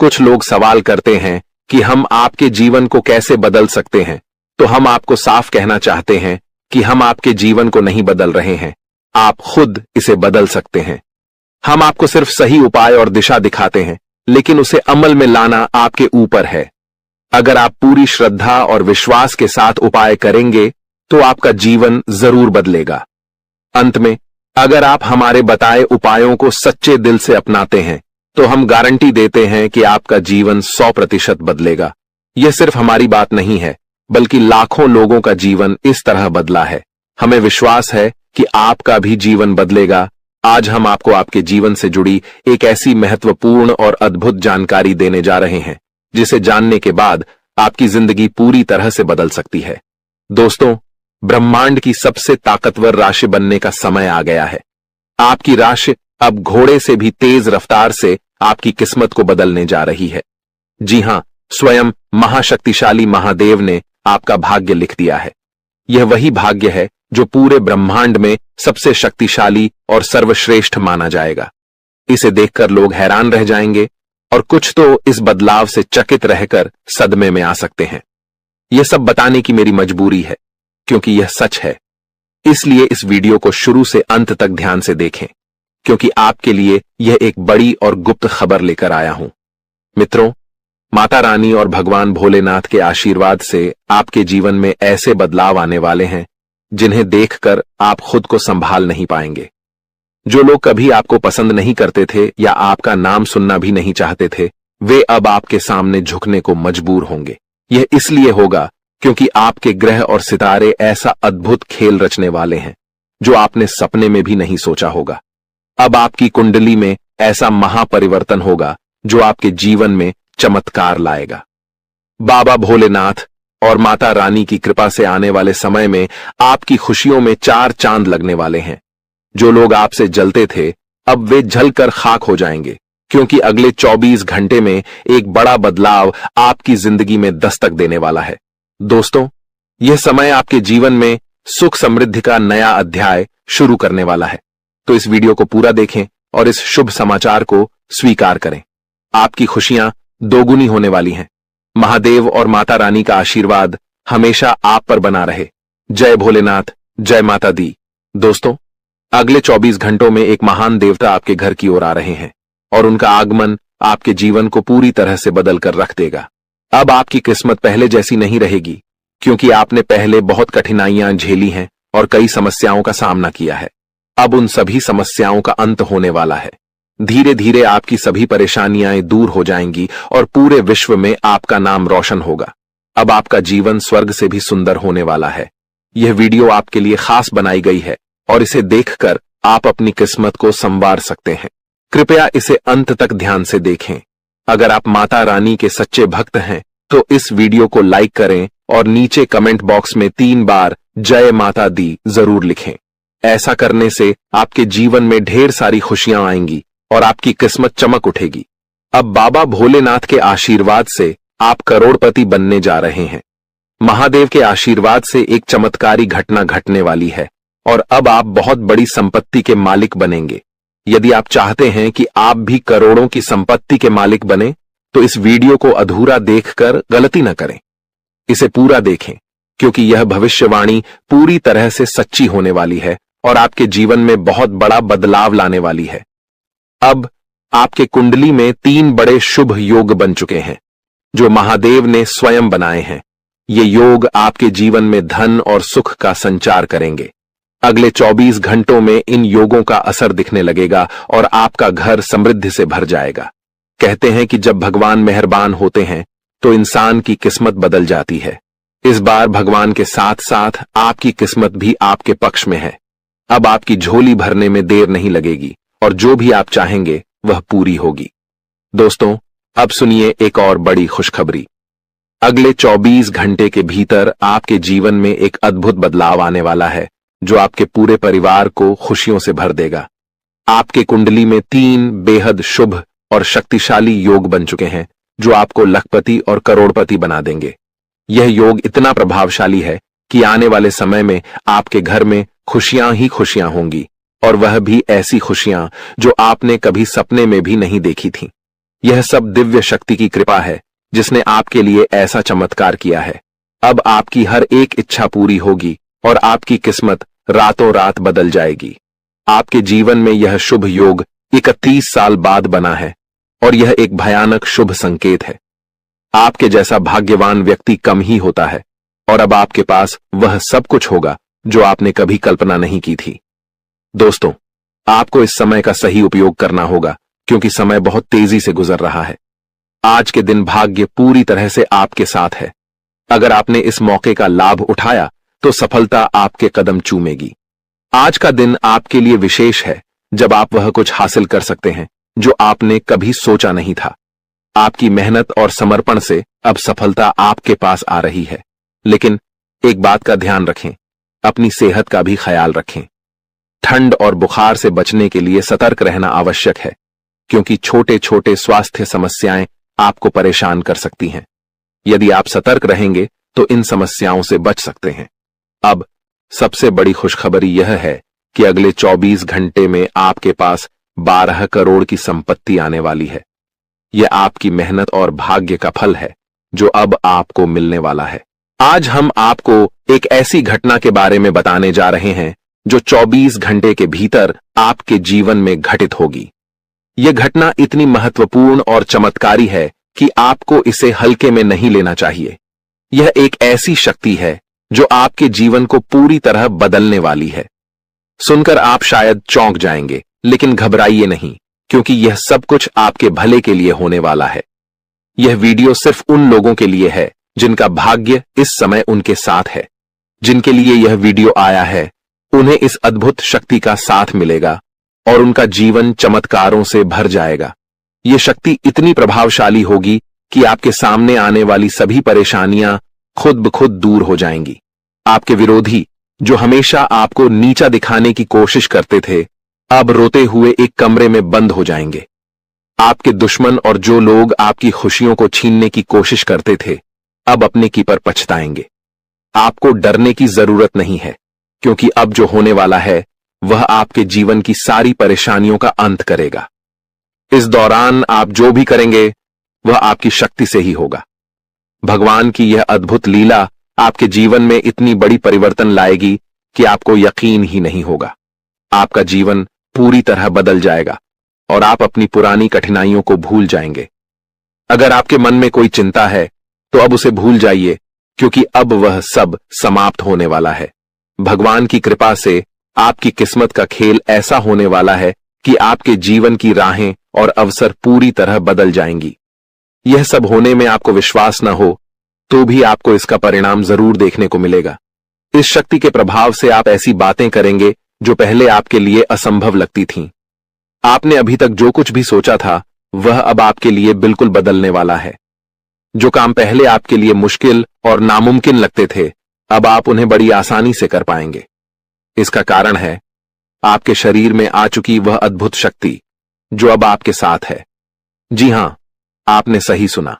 कुछ लोग सवाल करते हैं कि हम आपके जीवन को कैसे बदल सकते हैं, तो हम आपको साफ कहना चाहते हैं कि हम आपके जीवन को नहीं बदल रहे हैं, आप खुद इसे बदल सकते हैं। हम आपको सिर्फ सही उपाय और दिशा दिखाते हैं, लेकिन उसे अमल में लाना आपके ऊपर है। अगर आप पूरी श्रद्धा और विश्वास के साथ उपाय करेंगे तो आपका जीवन जरूर बदलेगा। अंत में, अगर आप हमारे बताए उपायों को सच्चे दिल से अपनाते हैं तो हम गारंटी देते हैं कि आपका जीवन 100% बदलेगा। यह सिर्फ हमारी बात नहीं है, बल्कि लाखों लोगों का जीवन इस तरह बदला है। हमें विश्वास है कि आपका भी जीवन बदलेगा। आज हम आपको आपके जीवन से जुड़ी एक ऐसी महत्वपूर्ण और अद्भुत जानकारी देने जा रहे हैं जिसे जानने के बाद आपकी जिंदगी पूरी तरह से बदल सकती है। दोस्तों, ब्रह्मांड की सबसे ताकतवर राशि बनने का समय आ गया है। आपकी राशि अब घोड़े से भी तेज रफ्तार से आपकी किस्मत को बदलने जा रही है। जी हां, स्वयं महाशक्तिशाली महादेव ने आपका भाग्य लिख दिया है। यह वही भाग्य है जो पूरे ब्रह्मांड में सबसे शक्तिशाली और सर्वश्रेष्ठ माना जाएगा। इसे देखकर लोग हैरान रह जाएंगे और कुछ तो इस बदलाव से चकित रहकर सदमे में आ सकते हैं। यह सब बताने की मेरी मजबूरी है, क्योंकि यह सच है। इसलिए इस वीडियो को शुरू से अंत तक ध्यान से देखें, क्योंकि आपके लिए यह एक बड़ी और गुप्त खबर लेकर आया हूं। मित्रों, माता रानी और भगवान भोलेनाथ के आशीर्वाद से आपके जीवन में ऐसे बदलाव आने वाले हैं जिन्हें देखकर आप खुद को संभाल नहीं पाएंगे। जो लोग कभी आपको पसंद नहीं करते थे या आपका नाम सुनना भी नहीं चाहते थे, वे अब आपके सामने झुकने को मजबूर होंगे। यह इसलिए होगा क्योंकि आपके ग्रह और सितारे ऐसा अद्भुत खेल रचने वाले हैं जो आपने सपने में भी नहीं सोचा होगा। अब आपकी कुंडली में ऐसा महापरिवर्तन होगा जो आपके जीवन में चमत्कार लाएगा। बाबा भोलेनाथ और माता रानी की कृपा से आने वाले समय में आपकी खुशियों में 4 चांद लगने वाले हैं। जो लोग आपसे जलते थे, अब वे जलकर खाक हो जाएंगे, क्योंकि अगले 24 घंटे में एक बड़ा बदलाव आपकी जिंदगी में दस्तक देने वाला है। दोस्तों, यह समय आपके जीवन में सुख समृद्धि का नया अध्याय शुरू करने वाला है। तो इस वीडियो को पूरा देखें और इस शुभ समाचार को स्वीकार करें। आपकी खुशियां दोगुनी होने वाली हैं। महादेव और माता रानी का आशीर्वाद हमेशा आप पर बना रहे। जय भोलेनाथ, जय माता दी। दोस्तों, अगले 24 घंटों में एक महान देवता आपके घर की ओर आ रहे हैं और उनका आगमन आपके जीवन को पूरी तरह से बदल कर रख देगा। अब आपकी किस्मत पहले जैसी नहीं रहेगी, क्योंकि आपने पहले बहुत कठिनाइयां झेली हैं और कई समस्याओं का सामना किया है। अब उन सभी समस्याओं का अंत होने वाला है। धीरे धीरे आपकी सभी परेशानियां दूर हो जाएंगी और पूरे विश्व में आपका नाम रोशन होगा। अब आपका जीवन स्वर्ग से भी सुंदर होने वाला है। यह वीडियो आपके लिए खास बनाई गई है और इसे देखकर आप अपनी किस्मत को संवार सकते हैं। कृपया इसे अंत तक ध्यान से देखें। अगर आप माता रानी के सच्चे भक्त हैं तो इस वीडियो को लाइक करें और नीचे कमेंट बॉक्स में 3 बार जय माता दी जरूर लिखें। ऐसा करने से आपके जीवन में ढेर सारी खुशियां आएंगी और आपकी किस्मत चमक उठेगी। अब बाबा भोलेनाथ के आशीर्वाद से आप करोड़पति बनने जा रहे हैं। महादेव के आशीर्वाद से एक चमत्कारी घटना घटने वाली है और अब आप बहुत बड़ी संपत्ति के मालिक बनेंगे। यदि आप चाहते हैं कि आप भी करोड़ों की संपत्ति के मालिक बने तो इस वीडियो को अधूरा देखकर गलती न करें। इसे पूरा देखें, क्योंकि यह भविष्यवाणी पूरी तरह से सच्ची होने वाली है और आपके जीवन में बहुत बड़ा बदलाव लाने वाली है। अब आपके कुंडली में 3 बड़े शुभ योग बन चुके हैं जो महादेव ने स्वयं बनाए हैं। ये योग आपके जीवन में धन और सुख का संचार करेंगे। अगले 24 घंटों में इन योगों का असर दिखने लगेगा और आपका घर समृद्धि से भर जाएगा। कहते हैं कि जब भगवान मेहरबान होते हैं तो इंसान की किस्मत बदल जाती है। इस बार भगवान के साथ साथ आपकी किस्मत भी आपके पक्ष में है। अब आपकी झोली भरने में देर नहीं लगेगी और जो भी आप चाहेंगे वह पूरी होगी। दोस्तों, अब सुनिए एक और बड़ी खुशखबरी। अगले 24 घंटे के भीतर आपके जीवन में एक अद्भुत बदलाव आने वाला है जो आपके पूरे परिवार को खुशियों से भर देगा। आपके कुंडली में 3 बेहद शुभ और शक्तिशाली योग बन चुके हैं जो आपको लखपति और करोड़पति बना देंगे। यह योग इतना प्रभावशाली है कि आने वाले समय में आपके घर में खुशियां ही खुशियां होंगी, और वह भी ऐसी खुशियां जो आपने कभी सपने में भी नहीं देखी थीं। यह सब दिव्य शक्ति की कृपा है जिसने आपके लिए ऐसा चमत्कार किया है। अब आपकी हर एक इच्छा पूरी होगी और आपकी किस्मत रातों रात बदल जाएगी। आपके जीवन में यह शुभ योग 31 साल बाद बना है और यह एक भयानक शुभ संकेत है। आपके जैसा भाग्यवान व्यक्ति कम ही होता है और अब आपके पास वह सब कुछ होगा जो आपने कभी कल्पना नहीं की थी। दोस्तों, आपको इस समय का सही उपयोग करना होगा क्योंकि समय बहुत तेजी से गुजर रहा है। आज के दिन भाग्य पूरी तरह से आपके साथ है। अगर आपने इस मौके का लाभ उठाया तो सफलता आपके कदम चूमेगी। आज का दिन आपके लिए विशेष है जब आप वह कुछ हासिल कर सकते हैं जो आपने कभी सोचा नहीं था। आपकी मेहनत और समर्पण से अब सफलता आपके पास आ रही है। लेकिन एक बात का ध्यान रखें, अपनी सेहत का भी ख्याल रखें। ठंड और बुखार से बचने के लिए सतर्क रहना आवश्यक है, क्योंकि छोटे छोटे स्वास्थ्य समस्याएं आपको परेशान कर सकती हैं। यदि आप सतर्क रहेंगे तो इन समस्याओं से बच सकते हैं। अब सबसे बड़ी खुशखबरी यह है कि अगले 24 घंटे में आपके पास 12 करोड़ की संपत्ति आने वाली है। यह आपकी मेहनत और भाग्य का फल है जो अब आपको मिलने वाला है। आज हम आपको एक ऐसी घटना के बारे में बताने जा रहे हैं जो 24 घंटे के भीतर आपके जीवन में घटित होगी। यह घटना इतनी महत्वपूर्ण और चमत्कारी है कि आपको इसे हल्के में नहीं लेना चाहिए। यह एक ऐसी शक्ति है जो आपके जीवन को पूरी तरह बदलने वाली है। सुनकर आप शायद चौंक जाएंगे, लेकिन घबराइए नहीं, क्योंकि यह सब कुछ आपके भले के लिए होने वाला है। यह वीडियो सिर्फ उन लोगों के लिए है जिनका भाग्य इस समय उनके साथ है। जिनके लिए यह वीडियो आया है उन्हें इस अद्भुत शक्ति का साथ मिलेगा और उनका जीवन चमत्कारों से भर जाएगा। यह शक्ति इतनी प्रभावशाली होगी कि आपके सामने आने वाली सभी परेशानियां खुद ब खुद दूर हो जाएंगी। आपके विरोधी जो हमेशा आपको नीचा दिखाने की कोशिश करते थे, अब रोते हुए एक कमरे में बंद हो जाएंगे। आपके दुश्मन और जो लोग आपकी खुशियों को छीनने की कोशिश करते थे, अब अपने की पर पछताएंगे। आपको डरने की जरूरत नहीं है, क्योंकि अब जो होने वाला है वह आपके जीवन की सारी परेशानियों का अंत करेगा। इस दौरान आप जो भी करेंगे वह आपकी शक्ति से ही होगा। भगवान की यह अद्भुत लीला आपके जीवन में इतनी बड़ी परिवर्तन लाएगी कि आपको यकीन ही नहीं होगा। आपका जीवन पूरी तरह बदल जाएगा और आप अपनी पुरानी कठिनाइयों को भूल जाएंगे। अगर आपके मन में कोई चिंता है तो अब उसे भूल जाइए, क्योंकि अब वह सब समाप्त होने वाला है। भगवान की कृपा से आपकी किस्मत का खेल ऐसा होने वाला है कि आपके जीवन की राहें और अवसर पूरी तरह बदल जाएंगी। यह सब होने में आपको विश्वास न हो तो भी आपको इसका परिणाम जरूर देखने को मिलेगा। इस शक्ति के प्रभाव से आप ऐसी बातें करेंगे जो पहले आपके लिए असंभव लगती थीं। आपने अभी तक जो कुछ भी सोचा था वह अब आपके लिए बिल्कुल बदलने वाला है। जो काम पहले आपके लिए मुश्किल और नामुमकिन लगते थे, अब आप उन्हें बड़ी आसानी से कर पाएंगे। इसका कारण है आपके शरीर में आ चुकी वह अद्भुत शक्ति जो अब आपके साथ है। जी हां, आपने सही सुना।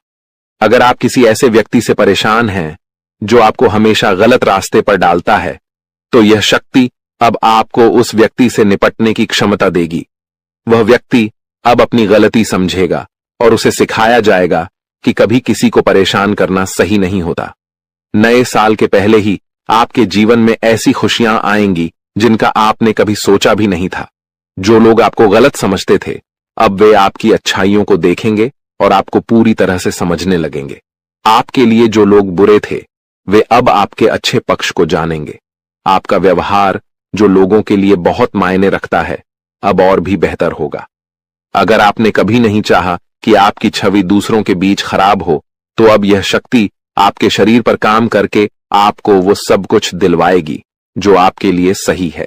अगर आप किसी ऐसे व्यक्ति से परेशान हैं जो आपको हमेशा गलत रास्ते पर डालता है, तो यह शक्ति अब आपको उस व्यक्ति से निपटने की क्षमता देगी। वह व्यक्ति अब अपनी गलती समझेगा और उसे सिखाया जाएगा कि कभी किसी को परेशान करना सही नहीं होता। नए साल के पहले ही आपके जीवन में ऐसी खुशियां आएंगी जिनका आपने कभी सोचा भी नहीं था। जो लोग आपको गलत समझते थे, अब वे आपकी अच्छाइयों को देखेंगे और आपको पूरी तरह से समझने लगेंगे। आपके लिए जो लोग बुरे थे, वे अब आपके अच्छे पक्ष को जानेंगे। आपका व्यवहार जो लोगों के लिए बहुत मायने रखता है, अब और भी बेहतर होगा। अगर आपने कभी नहीं चाहा कि आपकी छवि दूसरों के बीच खराब हो, तो अब यह शक्ति आपके शरीर पर काम करके आपको वो सब कुछ दिलवाएगी जो आपके लिए सही है।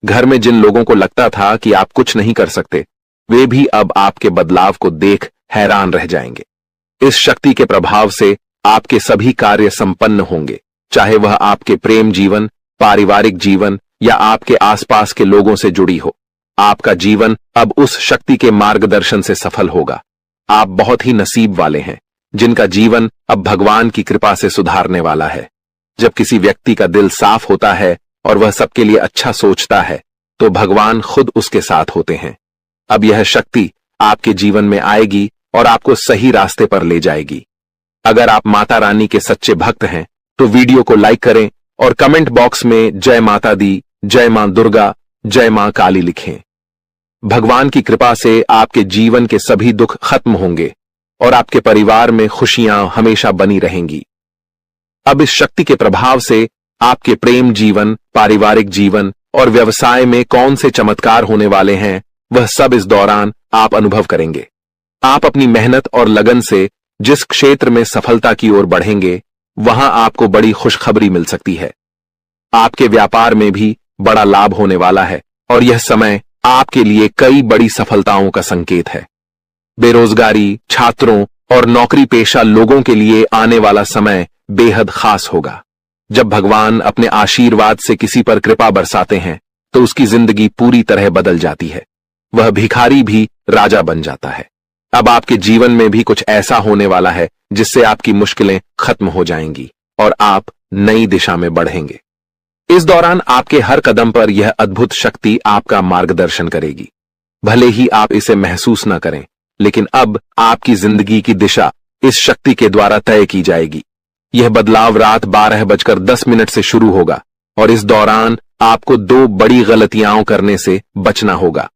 घर में जिन लोगों को लगता था कि आप कुछ नहीं कर सकते, वे भी अब आपके बदलाव को देख हैरान रह जाएंगे। इस शक्ति के प्रभाव से आपके सभी कार्य संपन्न होंगे, चाहे वह आपके प्रेम जीवन, पारिवारिक जीवन या आपके आसपास के लोगों से जुड़ी हो। आपका जीवन अब उस शक्ति के मार्गदर्शन से सफल होगा। आप बहुत ही नसीब वाले हैं जिनका जीवन अब भगवान की कृपा से सुधारने वाला है। जब किसी व्यक्ति का दिल साफ होता है और वह सबके लिए अच्छा सोचता है, तो भगवान खुद उसके साथ होते हैं। अब यह शक्ति आपके जीवन में आएगी और आपको सही रास्ते पर ले जाएगी। अगर आप माता रानी के सच्चे भक्त हैं, तो वीडियो को लाइक करें और कमेंट बॉक्स में जय माता दी, जय मां दुर्गा, जय मां काली लिखें। भगवान की कृपा से आपके जीवन के सभी दुख खत्म होंगे और आपके परिवार में खुशियां हमेशा बनी रहेंगी। अब इस शक्ति के प्रभाव से आपके प्रेम जीवन, पारिवारिक जीवन और व्यवसाय में कौन से चमत्कार होने वाले हैं, वह सब इस दौरान आप अनुभव करेंगे। आप अपनी मेहनत और लगन से जिस क्षेत्र में सफलता की ओर बढ़ेंगे, वहां आपको बड़ी खुशखबरी मिल सकती है। आपके व्यापार में भी बड़ा लाभ होने वाला है और यह समय आपके लिए कई बड़ी सफलताओं का संकेत है। बेरोजगारी, छात्रों और नौकरी पेशा लोगों के लिए आने वाला समय बेहद खास होगा। जब भगवान अपने आशीर्वाद से किसी पर कृपा बरसाते हैं, तो उसकी जिंदगी पूरी तरह बदल जाती है। वह भिखारी भी राजा बन जाता है। अब आपके जीवन में भी कुछ ऐसा होने वाला है जिससे आपकी मुश्किलें खत्म हो जाएंगी और आप नई दिशा में बढ़ेंगे। इस दौरान आपके हर कदम पर यह अद्भुत शक्ति आपका मार्गदर्शन करेगी। भले ही आप इसे महसूस न करें, लेकिन अब आपकी जिंदगी की दिशा इस शक्ति के द्वारा तय की जाएगी। यह बदलाव रात 12:10 से शुरू होगा और इस दौरान आपको 2 बड़ी गलतियां करने से बचना होगा।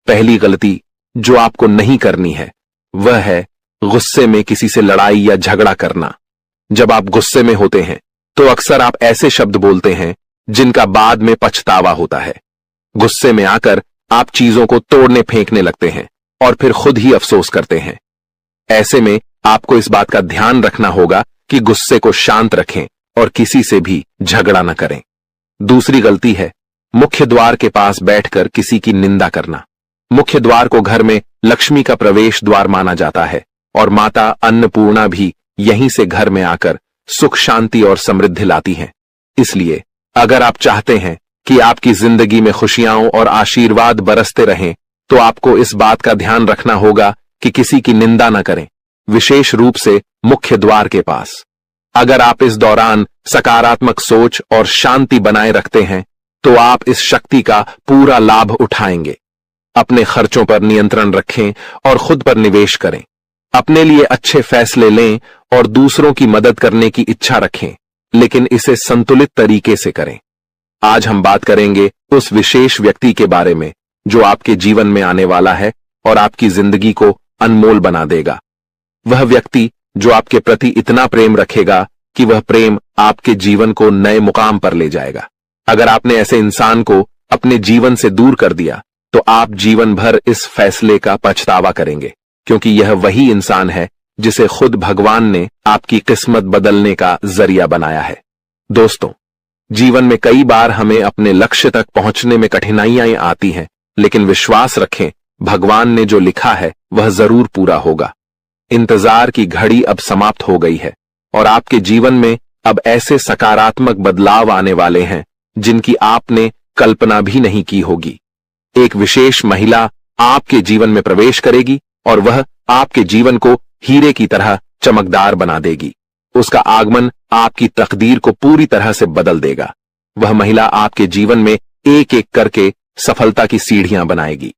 पहली गलती जो आपको नहीं करनी है, वह है गुस्से में किसी से लड़ाई या झगड़ा करना। जब आप गुस्से में होते हैं, तो अक्सर आप ऐसे शब्द बोलते हैं जिनका बाद में पछतावा होता है। गुस्से में आकर आप चीजों को तोड़ने फेंकने लगते हैं और फिर खुद ही अफसोस करते हैं। ऐसे में आपको इस बात का ध्यान रखना होगा कि गुस्से को शांत रखें और किसी से भी झगड़ा न करें। दूसरी गलती है मुख्य द्वार के पास बैठकर किसी की निंदा करना। मुख्य द्वार को घर में लक्ष्मी का प्रवेश द्वार माना जाता है और माता अन्नपूर्णा भी यहीं से घर में आकर सुख, शांति और समृद्धि लाती हैं। इसलिए अगर आप चाहते हैं कि आपकी जिंदगी में खुशियां और आशीर्वाद बरसते रहें, तो आपको इस बात का ध्यान रखना होगा कि किसी की निंदा न करें, विशेष रूप से मुख्य द्वार के पास। अगर आप इस दौरान सकारात्मक सोच और शांति बनाए रखते हैं, तो आप इस शक्ति का पूरा लाभ उठाएंगे। अपने खर्चों पर नियंत्रण रखें और खुद पर निवेश करें। अपने लिए अच्छे फैसले लें और दूसरों की मदद करने की इच्छा रखें, लेकिन इसे संतुलित तरीके से करें। आज हम बात करेंगे उस विशेष व्यक्ति के बारे में जो आपके जीवन में आने वाला है और आपकी जिंदगी को अनमोल बना देगा। वह व्यक्ति जो आपके प्रति इतना प्रेम रखेगा कि वह प्रेम आपके जीवन को नए मुकाम पर ले जाएगा। अगर आपने ऐसे इंसान को अपने जीवन से दूर कर दिया तो आप जीवन भर इस फैसले का पछतावा करेंगे, क्योंकि यह वही इंसान है जिसे खुद भगवान ने आपकी किस्मत बदलने का जरिया बनाया है। दोस्तों, जीवन में कई बार हमें अपने लक्ष्य तक पहुंचने में कठिनाइयां आती हैं, लेकिन विश्वास रखें, भगवान ने जो लिखा है वह जरूर पूरा होगा। इंतजार की घड़ी अब समाप्त हो गई है और आपके जीवन में अब ऐसे सकारात्मक बदलाव आने वाले हैं जिनकी आपने कल्पना भी नहीं की होगी। एक विशेष महिला आपके जीवन में प्रवेश करेगी और वह आपके जीवन को हीरे की तरह चमकदार बना देगी। उसका आगमन आपकी तकदीर को पूरी तरह से बदल देगा। वह महिला आपके जीवन में एक एक करके सफलता की सीढ़ियां बनाएगी।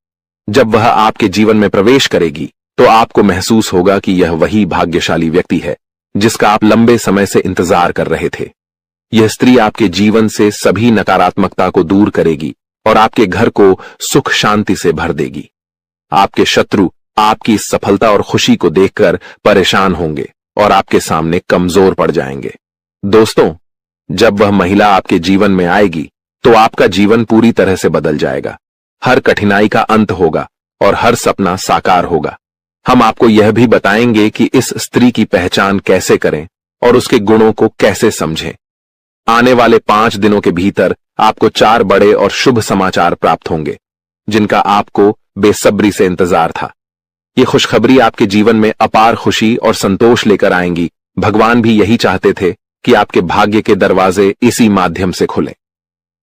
जब वह आपके जीवन में प्रवेश करेगी तो आपको महसूस होगा कि यह वही भाग्यशाली व्यक्ति है जिसका आप लंबे समय से इंतजार कर रहे थे। यह स्त्री आपके जीवन से सभी नकारात्मकता को दूर करेगी और आपके घर को सुख शांति से भर देगी। आपके शत्रु आपकी इस सफलता और खुशी को देखकर परेशान होंगे और आपके सामने कमजोर पड़ जाएंगे। दोस्तों, जब वह महिला आपके जीवन में आएगी तो आपका जीवन पूरी तरह से बदल जाएगा। हर कठिनाई का अंत होगा और हर सपना साकार होगा। हम आपको यह भी बताएंगे कि इस स्त्री की पहचान कैसे करें और उसके गुणों को कैसे समझें। आने वाले 5 दिनों के भीतर आपको 4 बड़े और शुभ समाचार प्राप्त होंगे जिनका आपको बेसब्री से इंतजार था। ये खुशखबरी आपके जीवन में अपार खुशी और संतोष लेकर आएंगी। भगवान भी यही चाहते थे कि आपके भाग्य के दरवाजे इसी माध्यम से खुलें।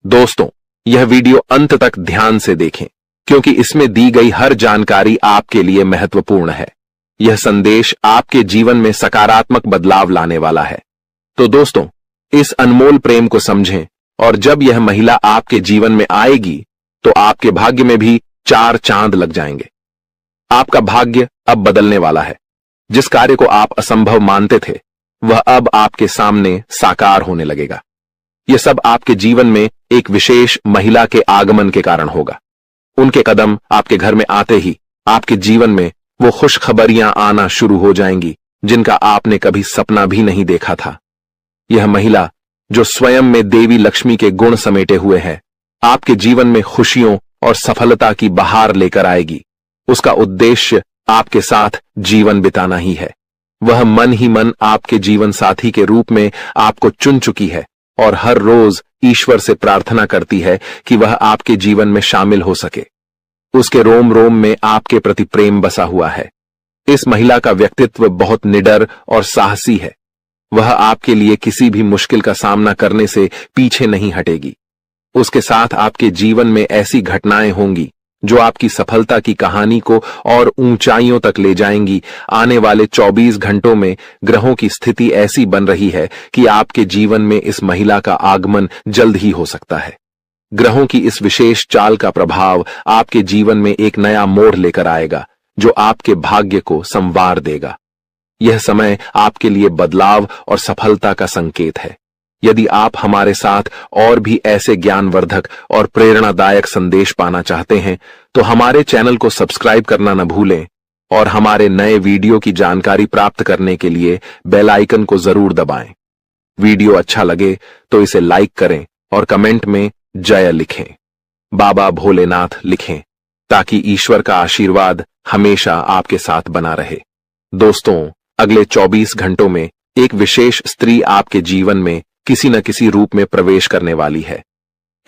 दोस्तों, यह वीडियो अंत तक ध्यान से देखें, क्योंकि इसमें दी गई हर जानकारी आपके लिए महत्वपूर्ण है। यह संदेश आपके जीवन में सकारात्मक बदलाव लाने वाला है। तो दोस्तों, इस अनमोल प्रेम को समझें और जब यह महिला आपके जीवन में आएगी तो आपके भाग्य में भी 4 चांद लग जाएंगे। आपका भाग्य अब बदलने वाला है। जिस कार्य को आप असंभव मानते थे वह अब आपके सामने साकार होने लगेगा। यह सब आपके जीवन में एक विशेष महिला के आगमन के कारण होगा। उनके कदम आपके घर में आते ही आपके जीवन में वो खुशखबरियां आना शुरू हो जाएंगी जिनका आपने कभी सपना भी नहीं देखा था। यह महिला जो स्वयं में देवी लक्ष्मी के गुण समेटे हुए है, आपके जीवन में खुशियों और सफलता की बहार लेकर आएगी। उसका उद्देश्य आपके साथ जीवन बिताना ही है। वह मन ही मन आपके जीवन साथी के रूप में आपको चुन चुकी है और हर रोज ईश्वर से प्रार्थना करती है कि वह आपके जीवन में शामिल हो सके। उसके रोम रोम में आपके प्रति प्रेम बसा हुआ है। इस महिला का व्यक्तित्व बहुत निडर और साहसी है। वह आपके लिए किसी भी मुश्किल का सामना करने से पीछे नहीं हटेगी। उसके साथ आपके जीवन में ऐसी घटनाएं होंगी जो आपकी सफलता की कहानी को और ऊंचाइयों तक ले जाएंगी। आने वाले 24 घंटों में ग्रहों की स्थिति ऐसी बन रही है कि आपके जीवन में इस महिला का आगमन जल्द ही हो सकता है। ग्रहों की इस विशेष चाल का प्रभाव आपके जीवन में एक नया मोड़ लेकर आएगा जो आपके भाग्य को संवार देगा। यह समय आपके लिए बदलाव और सफलता का संकेत है। यदि आप हमारे साथ और भी ऐसे ज्ञानवर्धक और प्रेरणादायक संदेश पाना चाहते हैं तो हमारे चैनल को सब्सक्राइब करना न भूलें और हमारे नए वीडियो की जानकारी प्राप्त करने के लिए बेल आइकन को जरूर दबाएं। वीडियो अच्छा लगे तो इसे लाइक करें और कमेंट में जय लिखें, बाबा भोलेनाथ लिखें, ताकि ईश्वर का आशीर्वाद हमेशा आपके साथ बना रहे। दोस्तों, अगले 24 घंटों में एक विशेष स्त्री आपके जीवन में किसी न किसी रूप में प्रवेश करने वाली है।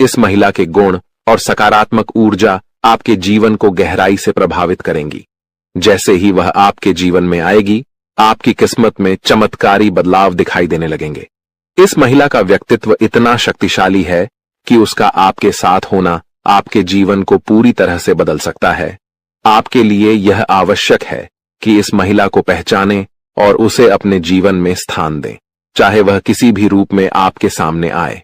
इस महिला के गुण और सकारात्मक ऊर्जा आपके जीवन को गहराई से प्रभावित करेंगी। जैसे ही वह आपके जीवन में आएगी, आपकी किस्मत में चमत्कारी बदलाव दिखाई देने लगेंगे। इस महिला का व्यक्तित्व इतना शक्तिशाली है कि उसका आपके साथ होना आपके जीवन को पूरी तरह से बदल सकता है। आपके लिए यह आवश्यक है कि इस महिला को पहचानें और उसे अपने जीवन में स्थान दें, चाहे वह किसी भी रूप में आपके सामने आए।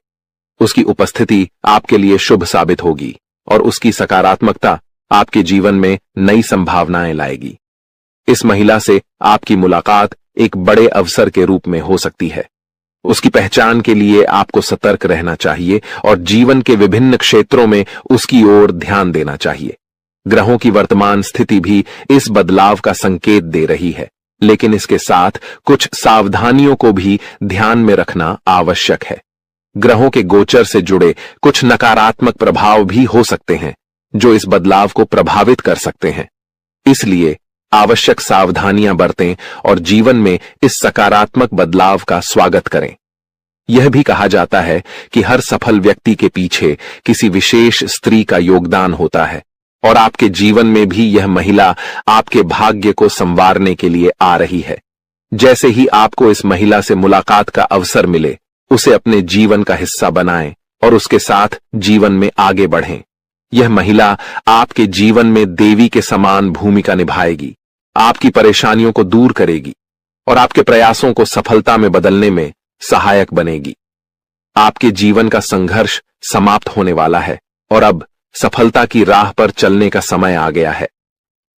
उसकी उपस्थिति आपके लिए शुभ साबित होगी और उसकी सकारात्मकता आपके जीवन में नई संभावनाएं लाएगी। इस महिला से आपकी मुलाकात एक बड़े अवसर के रूप में हो सकती है। उसकी पहचान के लिए आपको सतर्क रहना चाहिए और जीवन के विभिन्न क्षेत्रों में उसकी ओर ध्यान देना चाहिए। ग्रहों की वर्तमान स्थिति भी इस बदलाव का संकेत दे रही है, लेकिन इसके साथ कुछ सावधानियों को भी ध्यान में रखना आवश्यक है। ग्रहों के गोचर से जुड़े कुछ नकारात्मक प्रभाव भी हो सकते हैं जो इस बदलाव को प्रभावित कर सकते हैं। इसलिए आवश्यक सावधानियां बरतें और जीवन में इस सकारात्मक बदलाव का स्वागत करें। यह भी कहा जाता है कि हर सफल व्यक्ति के पीछे किसी विशेष स्त्री का योगदान होता है और आपके जीवन में भी यह महिला आपके भाग्य को संवारने के लिए आ रही है। जैसे ही आपको इस महिला से मुलाकात का अवसर मिले, उसे अपने जीवन का हिस्सा बनाएं और उसके साथ जीवन में आगे बढ़ें। यह महिला आपके जीवन में देवी के समान भूमिका निभाएगी, आपकी परेशानियों को दूर करेगी और आपके प्रयासों को सफलता में बदलने में सहायक बनेगी। आपके जीवन का संघर्ष समाप्त होने वाला है और अब सफलता की राह पर चलने का समय आ गया है।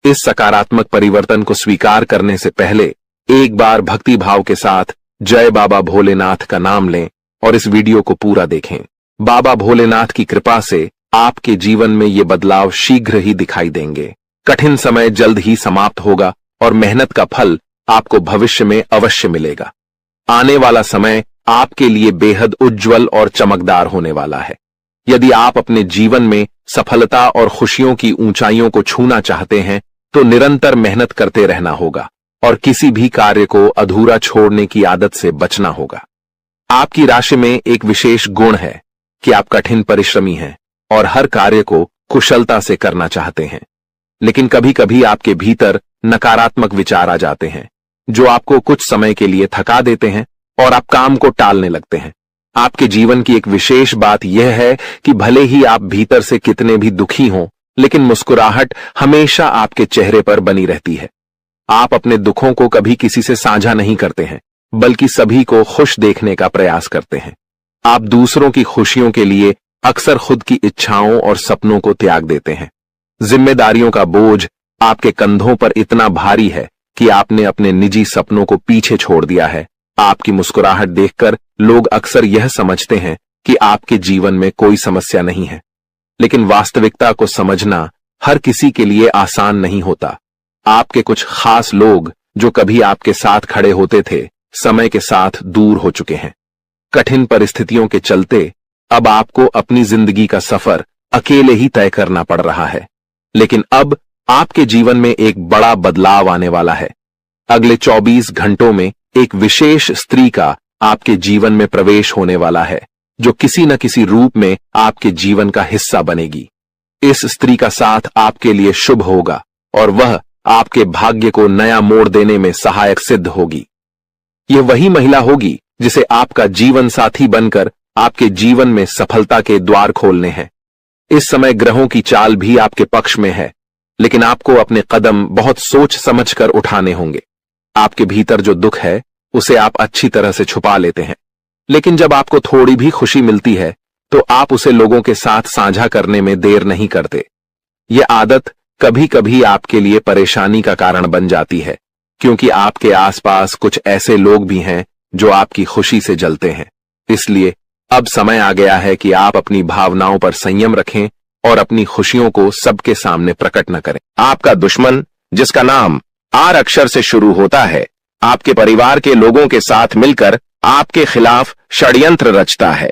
इस सकारात्मक परिवर्तन को स्वीकार करने से पहले एक बार भक्ति भाव के साथ जय बाबा भोलेनाथ का नाम लें और इस वीडियो को पूरा देखें। बाबा भोलेनाथ की कृपा से आपके जीवन में ये बदलाव शीघ्र ही दिखाई देंगे। कठिन समय जल्द ही समाप्त होगा और मेहनत का फल आपको भविष्य में अवश्य मिलेगा। आने वाला समय आपके लिए बेहद उज्जवल और चमकदार होने वाला है। यदि आप अपने जीवन में सफलता और खुशियों की ऊंचाइयों को छूना चाहते हैं तो निरंतर मेहनत करते रहना होगा और किसी भी कार्य को अधूरा छोड़ने की आदत से बचना होगा। आपकी राशि में एक विशेष गुण है कि आप कठिन परिश्रमी हैं और हर कार्य को कुशलता से करना चाहते हैं, लेकिन कभी कभी आपके भीतर नकारात्मक विचार आ जाते हैं जो आपको कुछ समय के लिए थका देते हैं और आप काम को टालने लगते हैं। आपके जीवन की एक विशेष बात यह है कि भले ही आप भीतर से कितने भी दुखी हों, लेकिन मुस्कुराहट हमेशा आपके चेहरे पर बनी रहती है। आप अपने दुखों को कभी किसी से साझा नहीं करते हैं, बल्कि सभी को खुश देखने का प्रयास करते हैं। आप दूसरों की खुशियों के लिए अक्सर खुद की इच्छाओं और सपनों को त्याग देते हैं। जिम्मेदारियों का बोझ आपके कंधों पर इतना भारी है कि आपने अपने निजी सपनों को पीछे छोड़ दिया है। आपकी मुस्कुराहट देखकर लोग अक्सर यह समझते हैं कि आपके जीवन में कोई समस्या नहीं है, लेकिन वास्तविकता को समझना हर किसी के लिए आसान नहीं होता। आपके कुछ खास लोग जो कभी आपके साथ खड़े होते थे, समय के साथ दूर हो चुके हैं। कठिन परिस्थितियों के चलते अब आपको अपनी जिंदगी का सफर अकेले ही तय करना पड़ रहा है, लेकिन अब आपके जीवन में एक बड़ा बदलाव आने वाला है। अगले 24 घंटों में एक विशेष स्त्री का आपके जीवन में प्रवेश होने वाला है जो किसी न किसी रूप में आपके जीवन का हिस्सा बनेगी। इस स्त्री का साथ आपके लिए शुभ होगा और वह आपके भाग्य को नया मोड़ देने में सहायक सिद्ध होगी। यह वही महिला होगी जिसे आपका जीवन साथी बनकर आपके जीवन में सफलता के द्वार खोलने हैं। इस समय ग्रहों की चाल भी आपके पक्ष में है, लेकिन आपको अपने कदम बहुत सोच समझकर उठाने होंगे। आपके भीतर जो दुख है उसे आप अच्छी तरह से छुपा लेते हैं, लेकिन जब आपको थोड़ी भी खुशी मिलती है तो आप उसे लोगों के साथ साझा करने में देर नहीं करते। यह आदत कभी कभी आपके लिए परेशानी का कारण बन जाती है, क्योंकि आपके आसपास कुछ ऐसे लोग भी हैं जो आपकी खुशी से जलते हैं। इसलिए अब समय आ गया है कि आप अपनी भावनाओं पर संयम रखें और अपनी खुशियों को सबके सामने प्रकट न करें। आपका दुश्मन, जिसका नाम आर अक्षर से शुरू होता है, आपके परिवार के लोगों के साथ मिलकर आपके खिलाफ षड्यंत्र रचता है।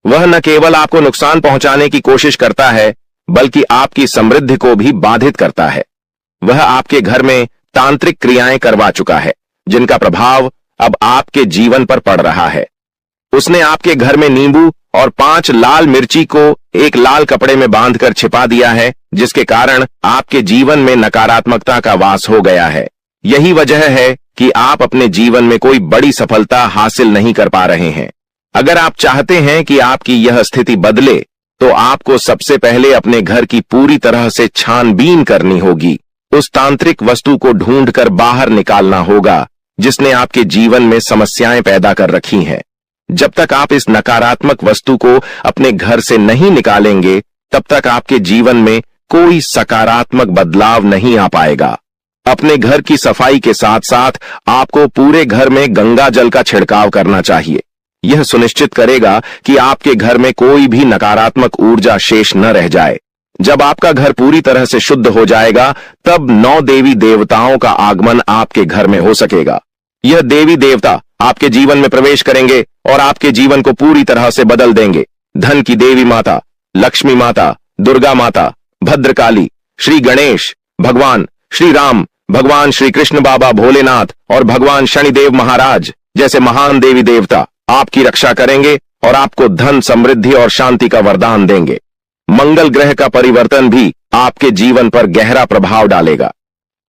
वह न केवल आपको नुकसान पहुंचाने की कोशिश करता है, बल्कि आपकी समृद्धि को भी बाधित करता है। वह आपके घर में तांत्रिक क्रियाएं करवा चुका है, जिनका प्रभाव अब आपके जीवन पर पड़ रहा है। उसने आपके घर में नींबू और 5 लाल मिर्ची को एक लाल कपड़े में बांधकर छिपा दिया है, जिसके कारण आपके जीवन में नकारात्मकता का वास हो गया है। यही वजह है कि आप अपने जीवन में कोई बड़ी सफलता हासिल नहीं कर पा रहे हैं। अगर आप चाहते हैं कि आपकी यह स्थिति बदले, तो आपको सबसे पहले अपने घर की पूरी तरह से छानबीन करनी होगी। उस तांत्रिक वस्तु को ढूंढकर बाहर निकालना होगा जिसने आपके जीवन में समस्याएं पैदा कर रखी हैं। जब तक आप इस नकारात्मक वस्तु को अपने घर से नहीं निकालेंगे, तब तक आपके जीवन में कोई सकारात्मक बदलाव नहीं आ पाएगा। अपने घर की सफाई के साथ साथ आपको पूरे घर में गंगा जल का छिड़काव करना चाहिए। यह सुनिश्चित करेगा कि आपके घर में कोई भी नकारात्मक ऊर्जा शेष न रह जाए। जब आपका घर पूरी तरह से शुद्ध हो जाएगा तब 9 देवी देवताओं का आगमन आपके घर में हो सकेगा। यह देवी देवता आपके जीवन में प्रवेश करेंगे और आपके जीवन को पूरी तरह से बदल देंगे। धन की देवी माता, लक्ष्मी माता, दुर्गा माता, भद्रकाली, श्री गणेश, भगवान श्री राम, भगवान श्री कृष्ण बाबा भोलेनाथ और भगवान शनिदेव महाराज जैसे महान देवी देवता आपकी रक्षा करेंगे और आपको धन, समृद्धि और शांति का वरदान देंगे। मंगल ग्रह का परिवर्तन भी आपके जीवन पर गहरा प्रभाव डालेगा।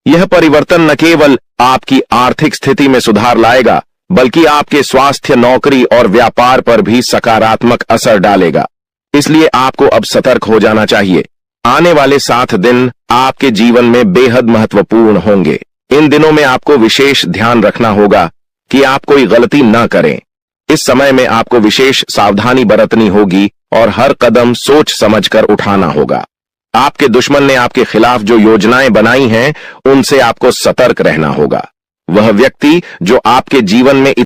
यह परिवर्तन न केवल आपकी आर्थिक स्थिति में सुधार लाएगा बल्कि आपके स्वास्थ्य, नौकरी और व्यापार पर भी सकारात्मक असर डालेगा। इसलिए आपको अब सतर्क हो जाना चाहिए। आने वाले 7 दिन आपके जीवन में बेहद महत्वपूर्ण होंगे। इन दिनों में आपको विशेष ध्यान रखना होगा कि आप कोई गलती न करें। इस समय में आपको विशेष सावधानी बरतनी होगी और हर कदम सोच समझकर उठाना होगा। आपके दुश्मन ने आपके खिलाफ जो योजनाएं बनाई हैं, उनसे आपको सतर्क रहना होगा। वह व्यक्ति जो आपके जीवन में